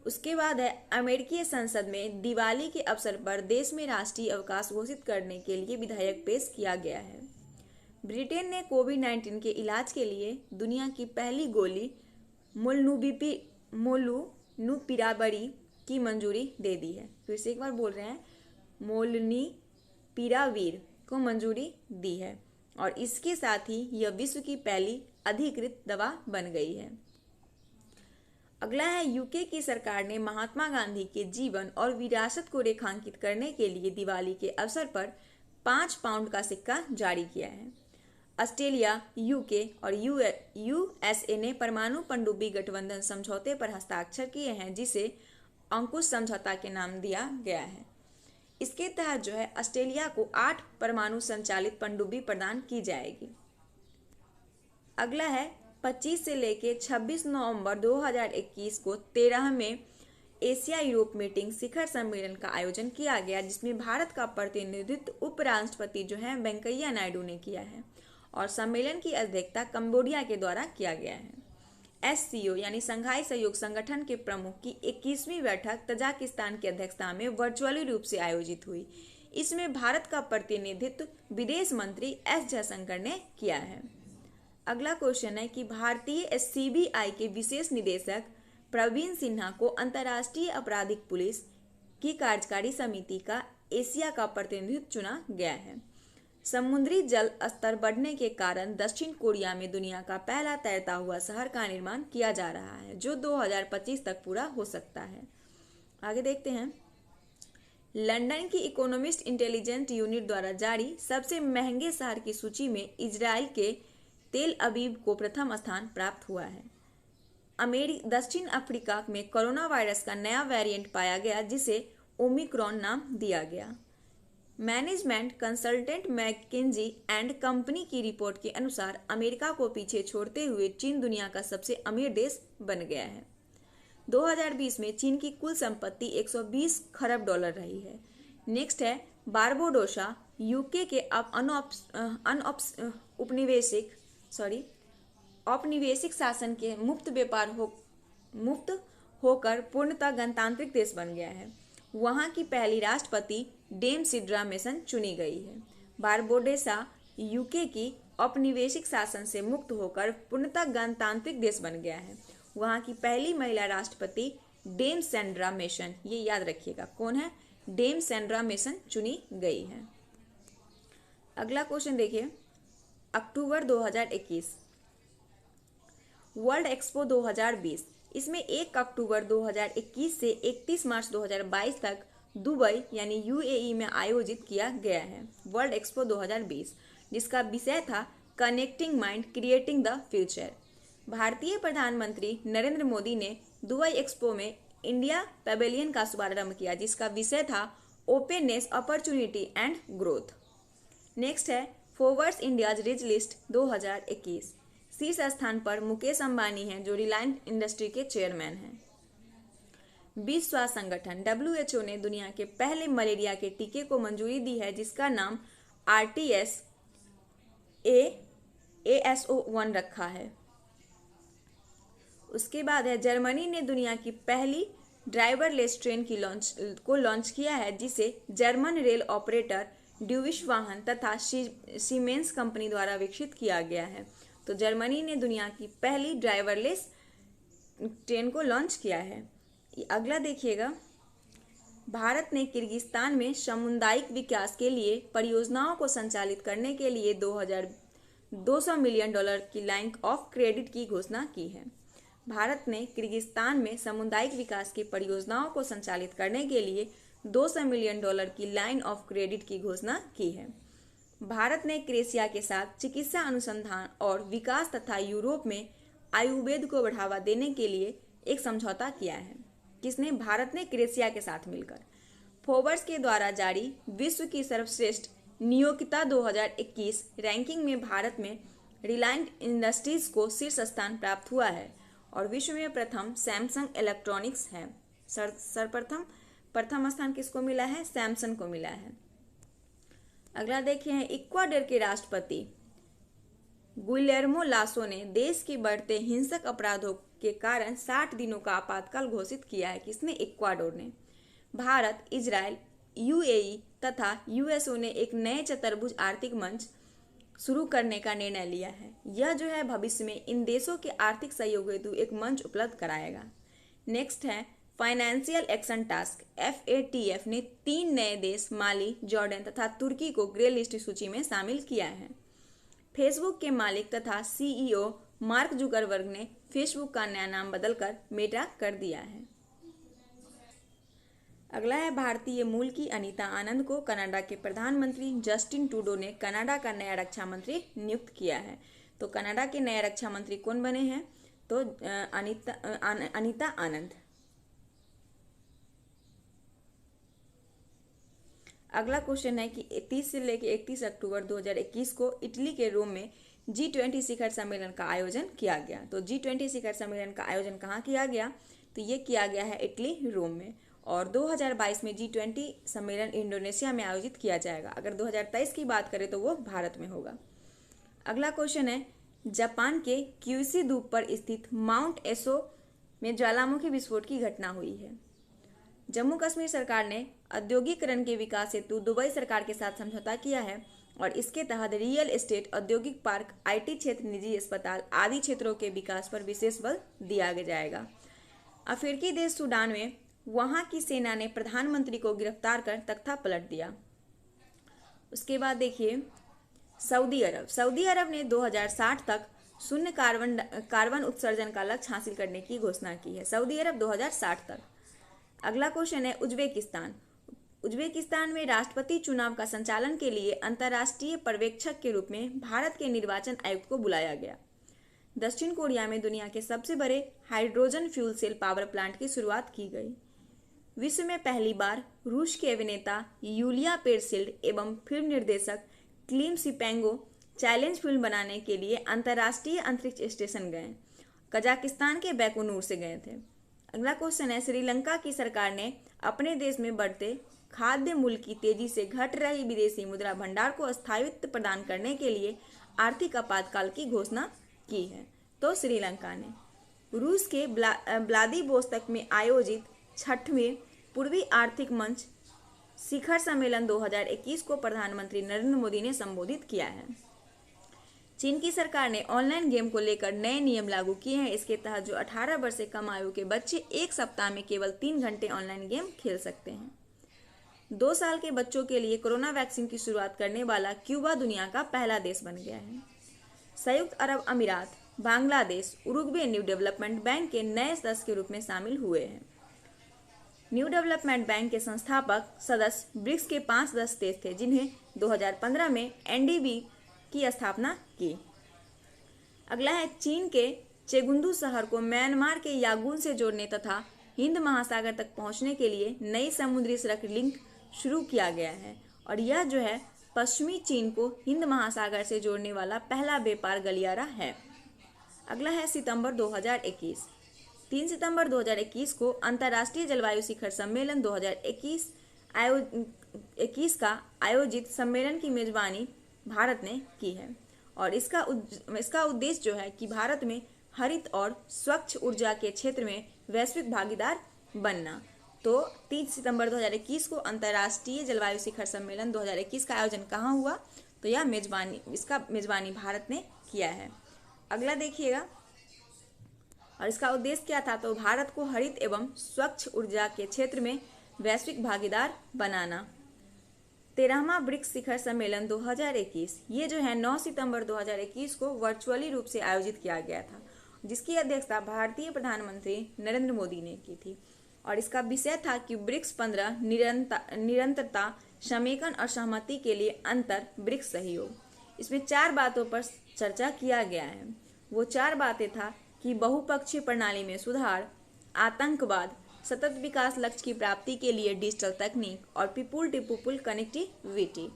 उसके बाद है अमेरिकी संसद में दिवाली के अवसर पर देश में राष्ट्रीय अवकाश घोषित करने के लिए विधेयक पेश किया गया है। ब्रिटेन ने कोविड-19 के इलाज के लिए दुनिया की पहली गोली मोलनुपिराविर की मंजूरी दे दी है। फिर से एक बार बोल रहे हैं, मोलनुपिराविर को मंजूरी दी है और इसके साथ ही यह विश्व की पहली अधिकृत दवा बन गई है। अगला है यूके की सरकार ने महात्मा गांधी के जीवन और विरासत को रेखांकित करने के लिए दिवाली के अवसर पर 5 पाउंड का सिक्का जारी किया है। ऑस्ट्रेलिया, यूके और यूएसए ने परमाणु पनडुब्बी गठबंधन समझौते पर हस्ताक्षर किए हैं, जिसे अंकुश समझौता के नाम दिया गया है। इसके तहत जो है ऑस्ट्रेलिया को 8 परमाणु संचालित पनडुब्बी प्रदान की जाएगी। अगला है 25 से लेकर 26 नवंबर 2021 को 13वें एशिया यूरोप मीटिंग शिखर सम्मेलन का आयोजन किया गया, जिसमें भारत का प्रतिनिधित्व उपराष्ट्रपति जो है वेंकैया नायडू ने किया है और सम्मेलन की अध्यक्षता कंबोडिया के द्वारा किया गया है। SCO यानी संघाई सहयोग संगठन के प्रमुख की 21वीं बैठक तजाकिस्तान की अध्यक्षता में वर्चुअली रूप से आयोजित हुई। इसमें भारत का प्रतिनिधित्व विदेश मंत्री S जयशंकर ने किया है। अगला क्वेश्चन है कि भारतीय CBI के विशेष निदेशक प्रवीण सिन्हा को अंतर्राष्ट्रीय आपराधिक पुलिस की कार्यकारी समिति का एशिया का प्रतिनिधित्व चुना गया है। समुद्री जल स्तर बढ़ने के कारण दक्षिण कोरिया में दुनिया का पहला तैरता हुआ शहर का निर्माण किया जा रहा है, जो 2025 तक पूरा हो सकता है। आगे देखते हैं, लंदन की इकोनॉमिस्ट इंटेलिजेंस यूनिट द्वारा जारी सबसे महंगे शहर की सूची में इजराइल के तेल अवीव को प्रथम स्थान प्राप्त हुआ है। दक्षिण अफ्रीका में कोरोना वायरस का नया वेरिएंट पाया गया, जिसे ओमिक्रॉन नाम दिया गया। Management consultant McKenzie and company की रिपोर्ट के अनुसार अमेरिका को पीछे छोड़ते हुए चीन दुनिया का सबसे अमीर देश बन गया है। 2020 में चीन की कुल संपत्ति 120 खरब डॉलर रही है। नेक्स्ट है बारबोडोसा, यूके के औपनिवेशिक शासन के मुक्त होकर पूर्णतः गणतांत्रिक देश बन गया है। वहां की पहली राष्ट्रपति डेम सिड्रा मेसन चुनी गई है। बारबोडोसा यूके की औपनिवेशिक शासन से मुक्त होकर पूर्णतः गणतांत्रिक देश बन गया है। वहां की पहली महिला राष्ट्रपति डेम सेंड्रा मेसन, ये याद रखिएगा कौन है, डेम सेंड्रा मेसन चुनी गई है। अगला क्वेश्चन देखिए, अक्टूबर 2021 वर्ल्ड एक्सपो 2020, इसमें 1 अक्टूबर 2021 से 31 मार्च 2022 तक दुबई यानी UAE में आयोजित किया गया है वर्ल्ड एक्सपो 2020, जिसका विषय था connecting mind creating the future. भारतीय प्रधानमंत्री नरेंद्र मोदी ने दुबई एक्सपो में इंडिया पैवेलियन का शुभारंभ किया, जिसका विषय था openness, opportunity and growth. Next है फोर्ब्स इंडियाज रिच लिस्ट 2021, शीर्ष स्थान पर मुकेश अंबानी हैं, जो रिलायंस इंडस्ट्री के चेयरमैन हैं। विश्व स्वास्थ्य संगठन WHO ने दुनिया के पहले मलेरिया के टीके को मंजूरी दी है, जिसका नाम RTS-AS01 रखा है। उसके बाद है जर्मनी ने दुनिया की पहली ड्राइवरलेस ट्रेन को लॉन्च किया है, जिसे जर्मन रेल ऑपरेटर ड्यूइश वाहन तथा सीमेंस कंपनी द्वारा विकसित किया गया है। तो जर्मनी ने दुनिया की पहली ड्राइवरलेस ट्रेन को लॉन्च किया है। अगला देखिएगा, भारत ने किर्गिस्तान में सामुदायिक विकास के लिए परियोजनाओं को संचालित करने के लिए $200 मिलियन की लाइन ऑफ क्रेडिट की घोषणा की है। भारत ने किर्गिस्तान में सामुदायिक विकास की परियोजनाओं को संचालित करने के लिए $200 मिलियन की लाइन ऑफ क्रेडिट की घोषणा की है। भारत ने क्रोएशिया के साथ चिकित्सा अनुसंधान और विकास तथा यूरोप में आयुर्वेद को बढ़ावा देने के लिए एक समझौता किया है। किसने? भारत ने क्रोएशिया के साथ मिलकर। फोर्ब्स के द्वारा जारी विश्व की सर्वश्रेष्ठ नियोक्ता 2021 रैंकिंग में भारत में रिलायंस इंडस्ट्रीज को शीर्ष स्थान प्राप्त हुआ है और विश्व में प्रथम सैमसंग इलेक्ट्रॉनिक्स है। प्रथम स्थान किसको मिला है? सैमसंग को मिला है। अगला देखिए हैं, इक्वाडोर के राष्ट्रपति गुइलेर्मो लासो ने देश के बढ़ते हिंसक अपराधों के कारण 60 दिनों का आपातकाल घोषित किया है। किसने? इक्वाडोर ने। भारत, इजराइल, यूएई तथा यूएसओ ने एक नए चतुर्भुज आर्थिक मंच शुरू करने का निर्णय लिया है। यह जो है भविष्य में इन देशों के आर्थिक सहयोग हेतु एक मंच उपलब्ध कराएगा। नेक्स्ट है, फाइनेंशियल एक्शन टास्क FATF ने 3 नए देश माली, जॉर्डन तथा तुर्की को ग्रे लिस्ट सूची में शामिल किया है। फेसबुक के मालिक तथा CEO मार्क जुकरबर्ग ने फेसबुक का नया नाम बदलकर मेटा कर दिया है। अगला है, भारतीय मूल की अनीता आनंद को कनाडा के प्रधानमंत्री जस्टिन ट्रूडो ने कनाडा का नया रक्षा मंत्री नियुक्त किया है। तो कनाडा के नए रक्षा मंत्री कौन बने हैं? तो अनीता आनंद। अगला क्वेश्चन है कि 30 से लेकर 31 अक्टूबर 2021 को इटली के रोम में G20 शिखर सम्मेलन का आयोजन किया गया। तो G20 शिखर सम्मेलन का आयोजन कहाँ किया गया? तो ये किया गया है इटली, रोम में। और 2022 में G20 सम्मेलन इंडोनेशिया में आयोजित किया जाएगा। अगर 2023 की बात करें तो वो भारत में होगा। अगला क्वेश्चन है, जापान के क्यूशू द्वीप पर स्थित माउंट एसो में ज्वालामुखी विस्फोट की घटना हुई है। जम्मू कश्मीर सरकार ने औद्योगिकरण के विकास हेतु दुबई सरकार के साथ समझौता किया है और इसके तहत रियल एस्टेट, औद्योगिक पार्क, IT क्षेत्र, निजी अस्पताल आदि क्षेत्रों के विकास पर विशेष बल दिया जाएगा। अफ्रीकी देश सूडान में वहां की सेना ने प्रधानमंत्री को गिरफ्तार कर तख्ता पलट दिया। उसके बाद देखिए, सऊदी अरब ने 2060 तक शून्य कार्बन उत्सर्जन का लक्ष्य हासिल करने की घोषणा की है। सऊदी अरब 2060 तक। अगला क्वेश्चन है, उज्बेकिस्तान में राष्ट्रपति चुनाव का संचालन के लिए अंतर्राष्ट्रीय पर्यवेक्षक के रूप में भारत के निर्वाचन आयुक्त को बुलाया गया। दक्षिण कोरिया में दुनिया के सबसे बड़े hydrogen fuel cell power plant की शुरुआत की गई। विश्व में पहली बार रूस के अभिनेता यूलिया पेरसिल्ड एवं फिल्म निर्देशक क्लीम सिपेंगो चैलेंज फिल्म बनाने के लिए अंतर्राष्ट्रीय अंतरिक्ष स्टेशन गए। कजाकिस्तान के बैकोनूर से गए थे। अगला क्वेश्चन है, श्रीलंका की सरकार ने अपने देश में बढ़ते खाद्य मूल्य की तेजी से घट रही विदेशी मुद्रा भंडार को स्थायित्व प्रदान करने के लिए आर्थिक आपातकाल की घोषणा की है। तो श्रीलंका ने रूस के व्लादिवोस्तोक में आयोजित 6वें पूर्वी आर्थिक मंच शिखर सम्मेलन 2021 को प्रधानमंत्री नरेंद्र मोदी ने संबोधित किया है। चीन की सरकार ने ऑनलाइन गेम को लेकर नए नियम लागू किए हैं। इसके तहत जो 18 वर्ष से कम आयु के बच्चे एक सप्ताह में केवल 3 घंटे ऑनलाइन गेम खेल सकते हैं। 2 साल के बच्चों के लिए कोरोना वैक्सीन की शुरुआत करने वाला क्यूबा दुनिया का पहला देश बन गया है। संयुक्त अरब अमीरात, Bangladesh, Uruguay new development bank के नए सदस्य के रूप में शामिल हुए हैं। न्यू डेवलपमेंट बैंक के संस्थापक सदस्य ब्रिक्स के 5 सदस्य देश थे, जिन्हें 2015 में NDB की स्थापना की। अगला है, चीन के चेगुंदू शहर को म्यांमार के यांगून से जोड़ने तथा हिंद महासागर तक पहुंचने के लिए नई समुद्री सड़क लिंक शुरू किया गया है और यह जो है पश्चिमी चीन को हिंद महासागर से जोड़ने वाला पहला व्यापार गलियारा है। अगला है, सितंबर 2021। 3 सितंबर 2021 को अंतर्राष्ट्रीय जलवायु शिखर सम्मेलन 2021 का आयोजित सम्मेलन की मेजबानी भारत ने की है और इसका उद्देश्य जो है कि भारत में हरित और स्वच्छ ऊर्जा के क्षेत्र में वैश्विक भागीदार बनना। तो 3 सितंबर 2021 को अंतर्राष्ट्रीय जलवायु शिखर सम्मेलन 2021 का आयोजन कहाँ हुआ? तो यह इसका मेजबानी भारत ने किया है। अगला देखिएगा, और इसका उद्देश्य क्या था? तो भारत को हरित एवं स्वच्छ ऊर्जा के क्षेत्र में वैश्विक भागीदार बनाना। 13वां ब्रिक्स शिखर सम्मेलन 2021 ये जो है 9 सितंबर 2021 को वर्चुअली रूप से आयोजित किया गया था, जिसकी अध्यक्षता भारतीय प्रधानमंत्री नरेंद्र मोदी ने की थी और इसका विषय था कि ब्रिक्स 15 निरंतरता, समेकन और सहमति के लिए अंतर ब्रिक्स सहयोग। इसमें 4 बातों पर चर्चा किया गया है। वो 4 बातें था कि बहुपक्षीय प्रणाली में सुधार, आतंकवाद, सतत विकास लक्ष्य की प्राप्ति के लिए डिजिटल तकनीक और people to people connectivity.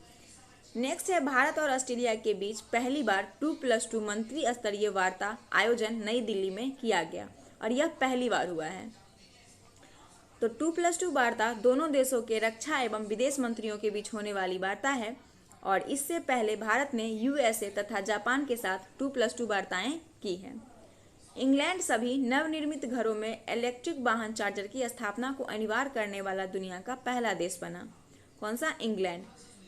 Next है भारत और ऑस्ट्रेलिया के बीच पहली बार 2+2 मंत्री स्तरीय वार्ता आयोजन नई दिल्ली में किया गया और यह पहली बार हुआ है। तो 2+2 वार्ता दोनों देशों के रक्षा एवं विदेश मंत्रियों के बीच होने वाली वार्ता है और इससे पहले भारत ने यूएसए तथा जापान के साथ 2+2 वार्ताएं की हैं। इंग्लैंड सभी नवनिर्मित घरों में इलेक्ट्रिक वाहन चार्जर की स्थापना को अनिवार्य करने वाला दुनिया का पहला देश बना। कौन सा? इंग्लैंड।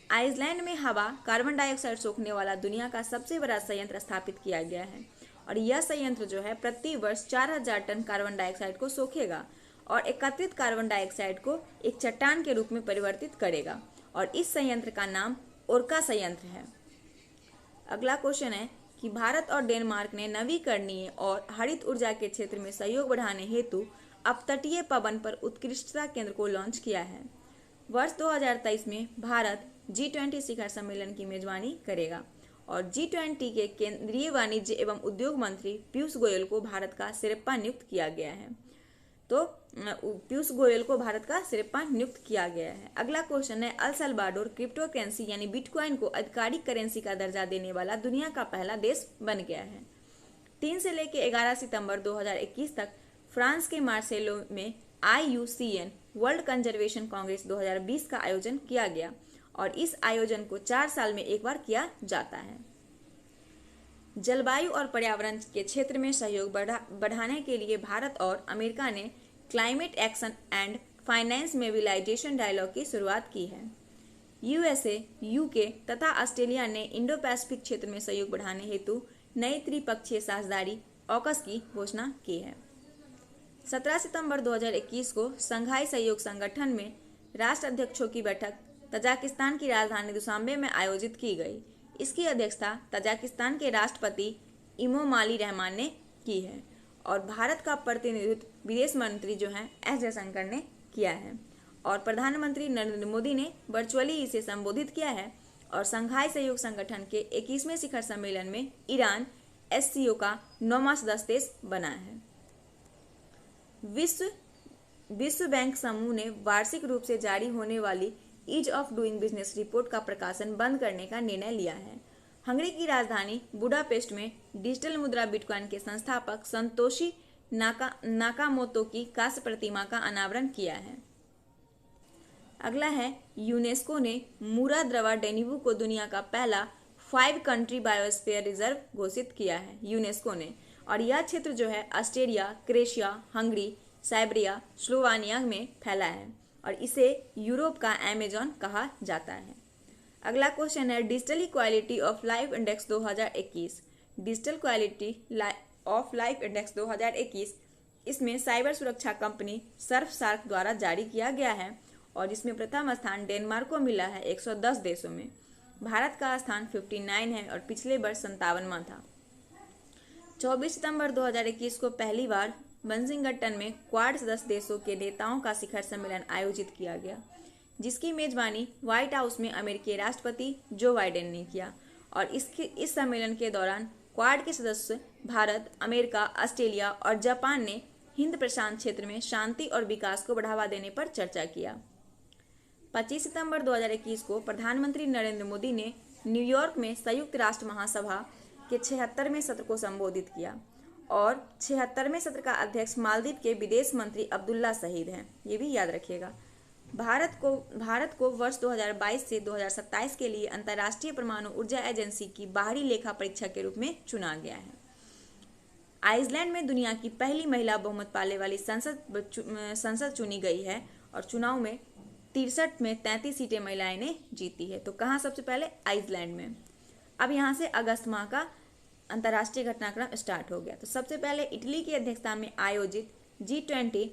आइसलैंड में हवा कार्बन डाइऑक्साइड सोखने वाला दुनिया का सबसे बड़ा संयंत्र स्थापित किया गया है और यह संयंत्र जो है प्रति वर्ष 4000 टन कार्बन डाइऑक्साइड को सोखेगा और एकत्रित कार्बन डाइऑक्साइड को एक चट्टान के रूप में परिवर्तित करेगा और इस संयंत्र का नाम ओर्का संयंत्र है। अगला क्वेश्चन है कि भारत और डेनमार्क ने नवीकरणीय और हरित ऊर्जा के क्षेत्र में सहयोग बढ़ाने हेतु अपतटीय पवन पर उत्कृष्टता केंद्र को लॉन्च किया है। वर्ष 2023 में भारत G20 शिखर सम्मेलन की मेजबानी करेगा और G20 के केंद्रीय वाणिज्य एवं उद्योग मंत्री पीयूष गोयल को भारत का सिरप्पा नियुक्त किया गया है। तो पीयूष गोयल को भारत का सिरप्पा नियुक्त किया गया है। अगला क्वेश्चन है अल सल्वाडोर क्रिप्टो करेंसी यानी बिटकॉइन को आधिकारिक करेंसी का दर्जा देने वाला दुनिया का पहला देश बन गया है। 3 से लेकर 11 सितंबर 2021 तक फ्रांस के मार्सेलो में IUCN वर्ल्ड कंजर्वेशन कांग्रेस 2020 का आयोजन किया गया और इस आयोजन को 4 साल में एक बार किया जाता है। जलवायु और पर्यावरण के क्षेत्र में सहयोग बढ़ाने के लिए भारत और अमेरिका ने climate action and finance mobilisation dialogue की शुरुआत की है। यूएसए, यूके तथा ऑस्ट्रेलिया ने इंडो पैसिफिक क्षेत्र में सहयोग बढ़ाने हेतु नई त्रिपक्षीय साझेदारी ऑकस की घोषणा की है। 17 सितंबर 2021 को संघाई सहयोग संगठन में राष्ट्र अध्यक्षों की बैठक तजाकिस्तान की राजधानी दुशांबे में आयोजित की गई। इसकी अध्यक्षता तजाकिस्तान के राष्ट्रपति इमोमाली रहमान ने की है और भारत का प्रतिनिधित्व विदेश मंत्री जो हैं एस जयशंकर ने किया है और प्रधानमंत्री नरेंद्र मोदी ने वर्चुअली इसे संबोधित किया है और संघाई सहयोग संगठन के 21वें शिखर सम्मेलन में ईरान SCO का 9वां सदस्य देश बना है। विश्व बैंक समूह ने वार्षिक रूप से जारी होने वाली ease of doing business report का प्रकाशन बंद करने का निर्णय लिया है। हंगरी की राजधानी बुडापेस्ट में डिजिटल मुद्रा बिटकॉइन के संस्थापक संतोषी नाकामोतो की कांस्य प्रतिमा का अनावरण किया है। अगला है यूनेस्को ने मूरा द्रवा डेनिबू को दुनिया का पहला 5 कंट्री बायोस्फीयर रिजर्व घोषित किया है यूनेस्को ने और यह क्षेत्र जो है Austria, Croatia, Hungary, Siberia, Slovenia में फैला है और इसे यूरोप का अमेजन कहा जाता है। अगला क्वेश्चन है digital equality of life index 2021। Digital quality of life index 2021 इसमें साइबर सुरक्षा कंपनी सर्फसार्क द्वारा जारी किया गया है और इसमें प्रथम स्थान डेनमार्क को मिला है 110 देशों में। भारत का स्थान 59 है और पिछले वर्ष 57वां था। 24 सितंबर 2021 को पहली बार वाशिंगटन में क्वाड सदस्य देशों के नेताओं का शिखर सम्मेलन आयोजित किया गया, जिसकी मेजबानी व्हाइट हाउस में अमेरिकी राष्ट्रपति जो बाइडेन ने किया और इस सम्मेलन के दौरान क्वाड के सदस्य भारत, अमेरिका, ऑस्ट्रेलिया और जापान ने हिंद प्रशांत क्षेत्र में शांति और विकास को बढ़ावा देने पर चर्चा किया। 25 सितंबर 2021 को प्रधानमंत्री नरेंद्र मोदी ने न्यूयॉर्क में संयुक्त राष्ट्र महासभा के 76वें सत्र को संबोधित किया और 76वें सत्र का अध्यक्ष मालदीव के विदेश मंत्री अब्दुल्ला शहीद हैं, ये भी याद रखिएगा। भारत को वर्ष 2022 से 2027 के लिए अंतर्राष्ट्रीय परमाणु ऊर्जा एजेंसी की बाहरी लेखा परीक्षक के रूप में चुना गया है। आइसलैंड में दुनिया की पहली महिला बहुमत पाने वाली संसद चुनी गई है और चुनाव में 63 में 33 सीटें महिलाएं ने जीती है। तो कहाँ सबसे पहले? आइसलैंड में। अब यहाँ से अगस्त माह का अंतर्राष्ट्रीय घटनाक्रम स्टार्ट हो गया। तो सबसे पहले इटली की अध्यक्षता में आयोजित G20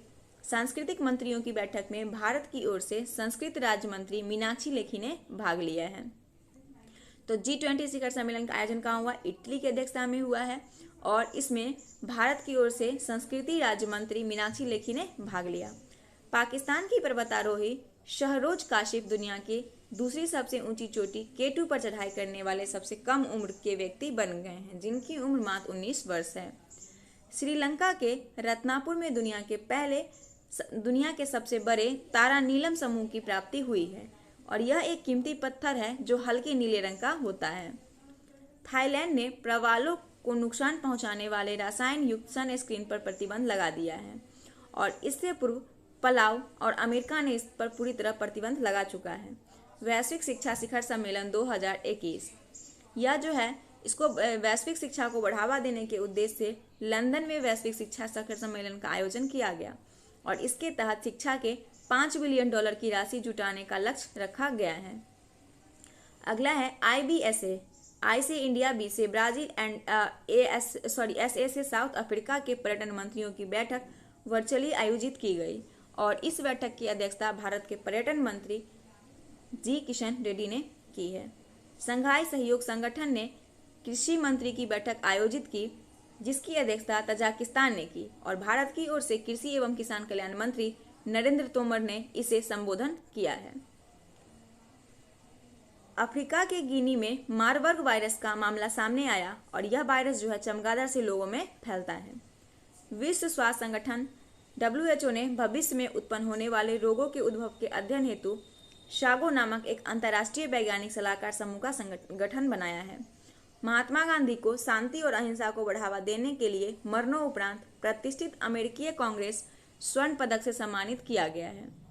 सांस्कृतिक मंत्रियों की बैठक में भारत की ओर से संस्कृत राज्य मंत्री मीनाक्षी लेखी ने भाग लिया है। तो G20 शिखर सम्मेलन का आयोजन कहाँ हुआ? इटली की अध्यक्षता में हुआ है और इसमें भारत की ओर से संस्कृति राज्य मंत्री मीनाक्षी लेखी ने भाग लिया। पाकिस्तान की पर्वतारोही शहरोज काशिफ दुनिया की दूसरी सबसे ऊंची चोटी K2 पर चढ़ाई करने वाले सबसे कम उम्र के व्यक्ति बन गए हैं, जिनकी उम्र मात्र 19 वर्ष है। श्रीलंका के रत्नापुर में दुनिया के सबसे बड़े तारा नीलम समूह की प्राप्ति हुई है और यह एक कीमती पत्थर है जो हल्के नीले रंग का होता है। थाईलैंड ने प्रवालों को नुकसान पहुंचाने वाले रसायन युक्त सनस्क्रीन पर प्रतिबंध लगा दिया है और इससे पूर्व पलाव और अमेरिका ने इस पर पूरी तरह प्रतिबंध लगा चुका है। वैश्विक शिक्षा शिखर सम्मेलन 2021 यह जो है इसको वैश्विक शिक्षा को बढ़ावा देने के उद्देश्य से लंदन में वैश्विक शिक्षा शिखर सम्मेलन का आयोजन किया गया और इसके तहत शिक्षा के $5 बिलियन की राशि जुटाने का लक्ष्य रखा गया है। अगला है IBSA, I से इंडिया, B से ब्राजील एंड SA से साउथ अफ्रीका के पर्यटन मंत्रियों की बैठक वर्चुअली आयोजित की गई और इस बैठक की अध्यक्षता भारत के पर्यटन मंत्री जी किशन रेड्डी ने की है। संघाई सहयोग संगठन ने कृषि मंत्री की बैठक आयोजित की जिसकी अध्यक्षता तजाकिस्तान ने की और भारत की ओर से कृषि एवं किसान कल्याण मंत्री नरेंद्र तोमर ने इसे संबोधन किया है। अफ्रीका के गिनी में मारबर्ग वायरस का मामला सामने आया और यह वायरस जो है चमगादड़ से लोगों में फैलता है। विश्व स्वास्थ्य संगठन WHO ने भविष्य में उत्पन्न होने वाले रोगों के उद्भव के अध्ययन हेतु शागो नामक एक अंतर्राष्ट्रीय वैज्ञानिक सलाहकार समूह का संगठन बनाया है। महात्मा गांधी को शांति और अहिंसा को बढ़ावा देने के लिए मरणोपरांत प्रतिष्ठित अमेरिकी कांग्रेस स्वर्ण पदक से सम्मानित किया गया है।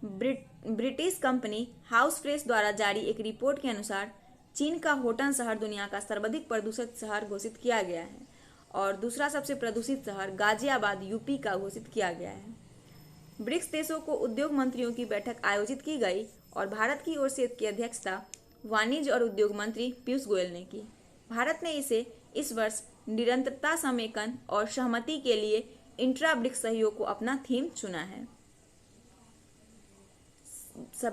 ब्रिटिश कंपनी हाउस प्रेस द्वारा जारी एक रिपोर्ट के अनुसार चीन का होटन शहर दुनिया का सर्वाधिक प्रदूषित शहर घोषित किया गया है और दूसरा सबसे प्रदूषित शहर गाजियाबाद यूपी का घोषित किया गया है। ब्रिक्स देशों को उद्योग मंत्रियों की बैठक आयोजित की गई और भारत की ओर से इसकी अध्यक्षता वाणिज्य और उद्योग मंत्री पीयूष गोयल ने की। भारत ने इसे इस वर्ष निरंतरता, समेकन और सहमति के लिए इंट्रा ब्रिक्स सहयोग को अपना थीम चुना है।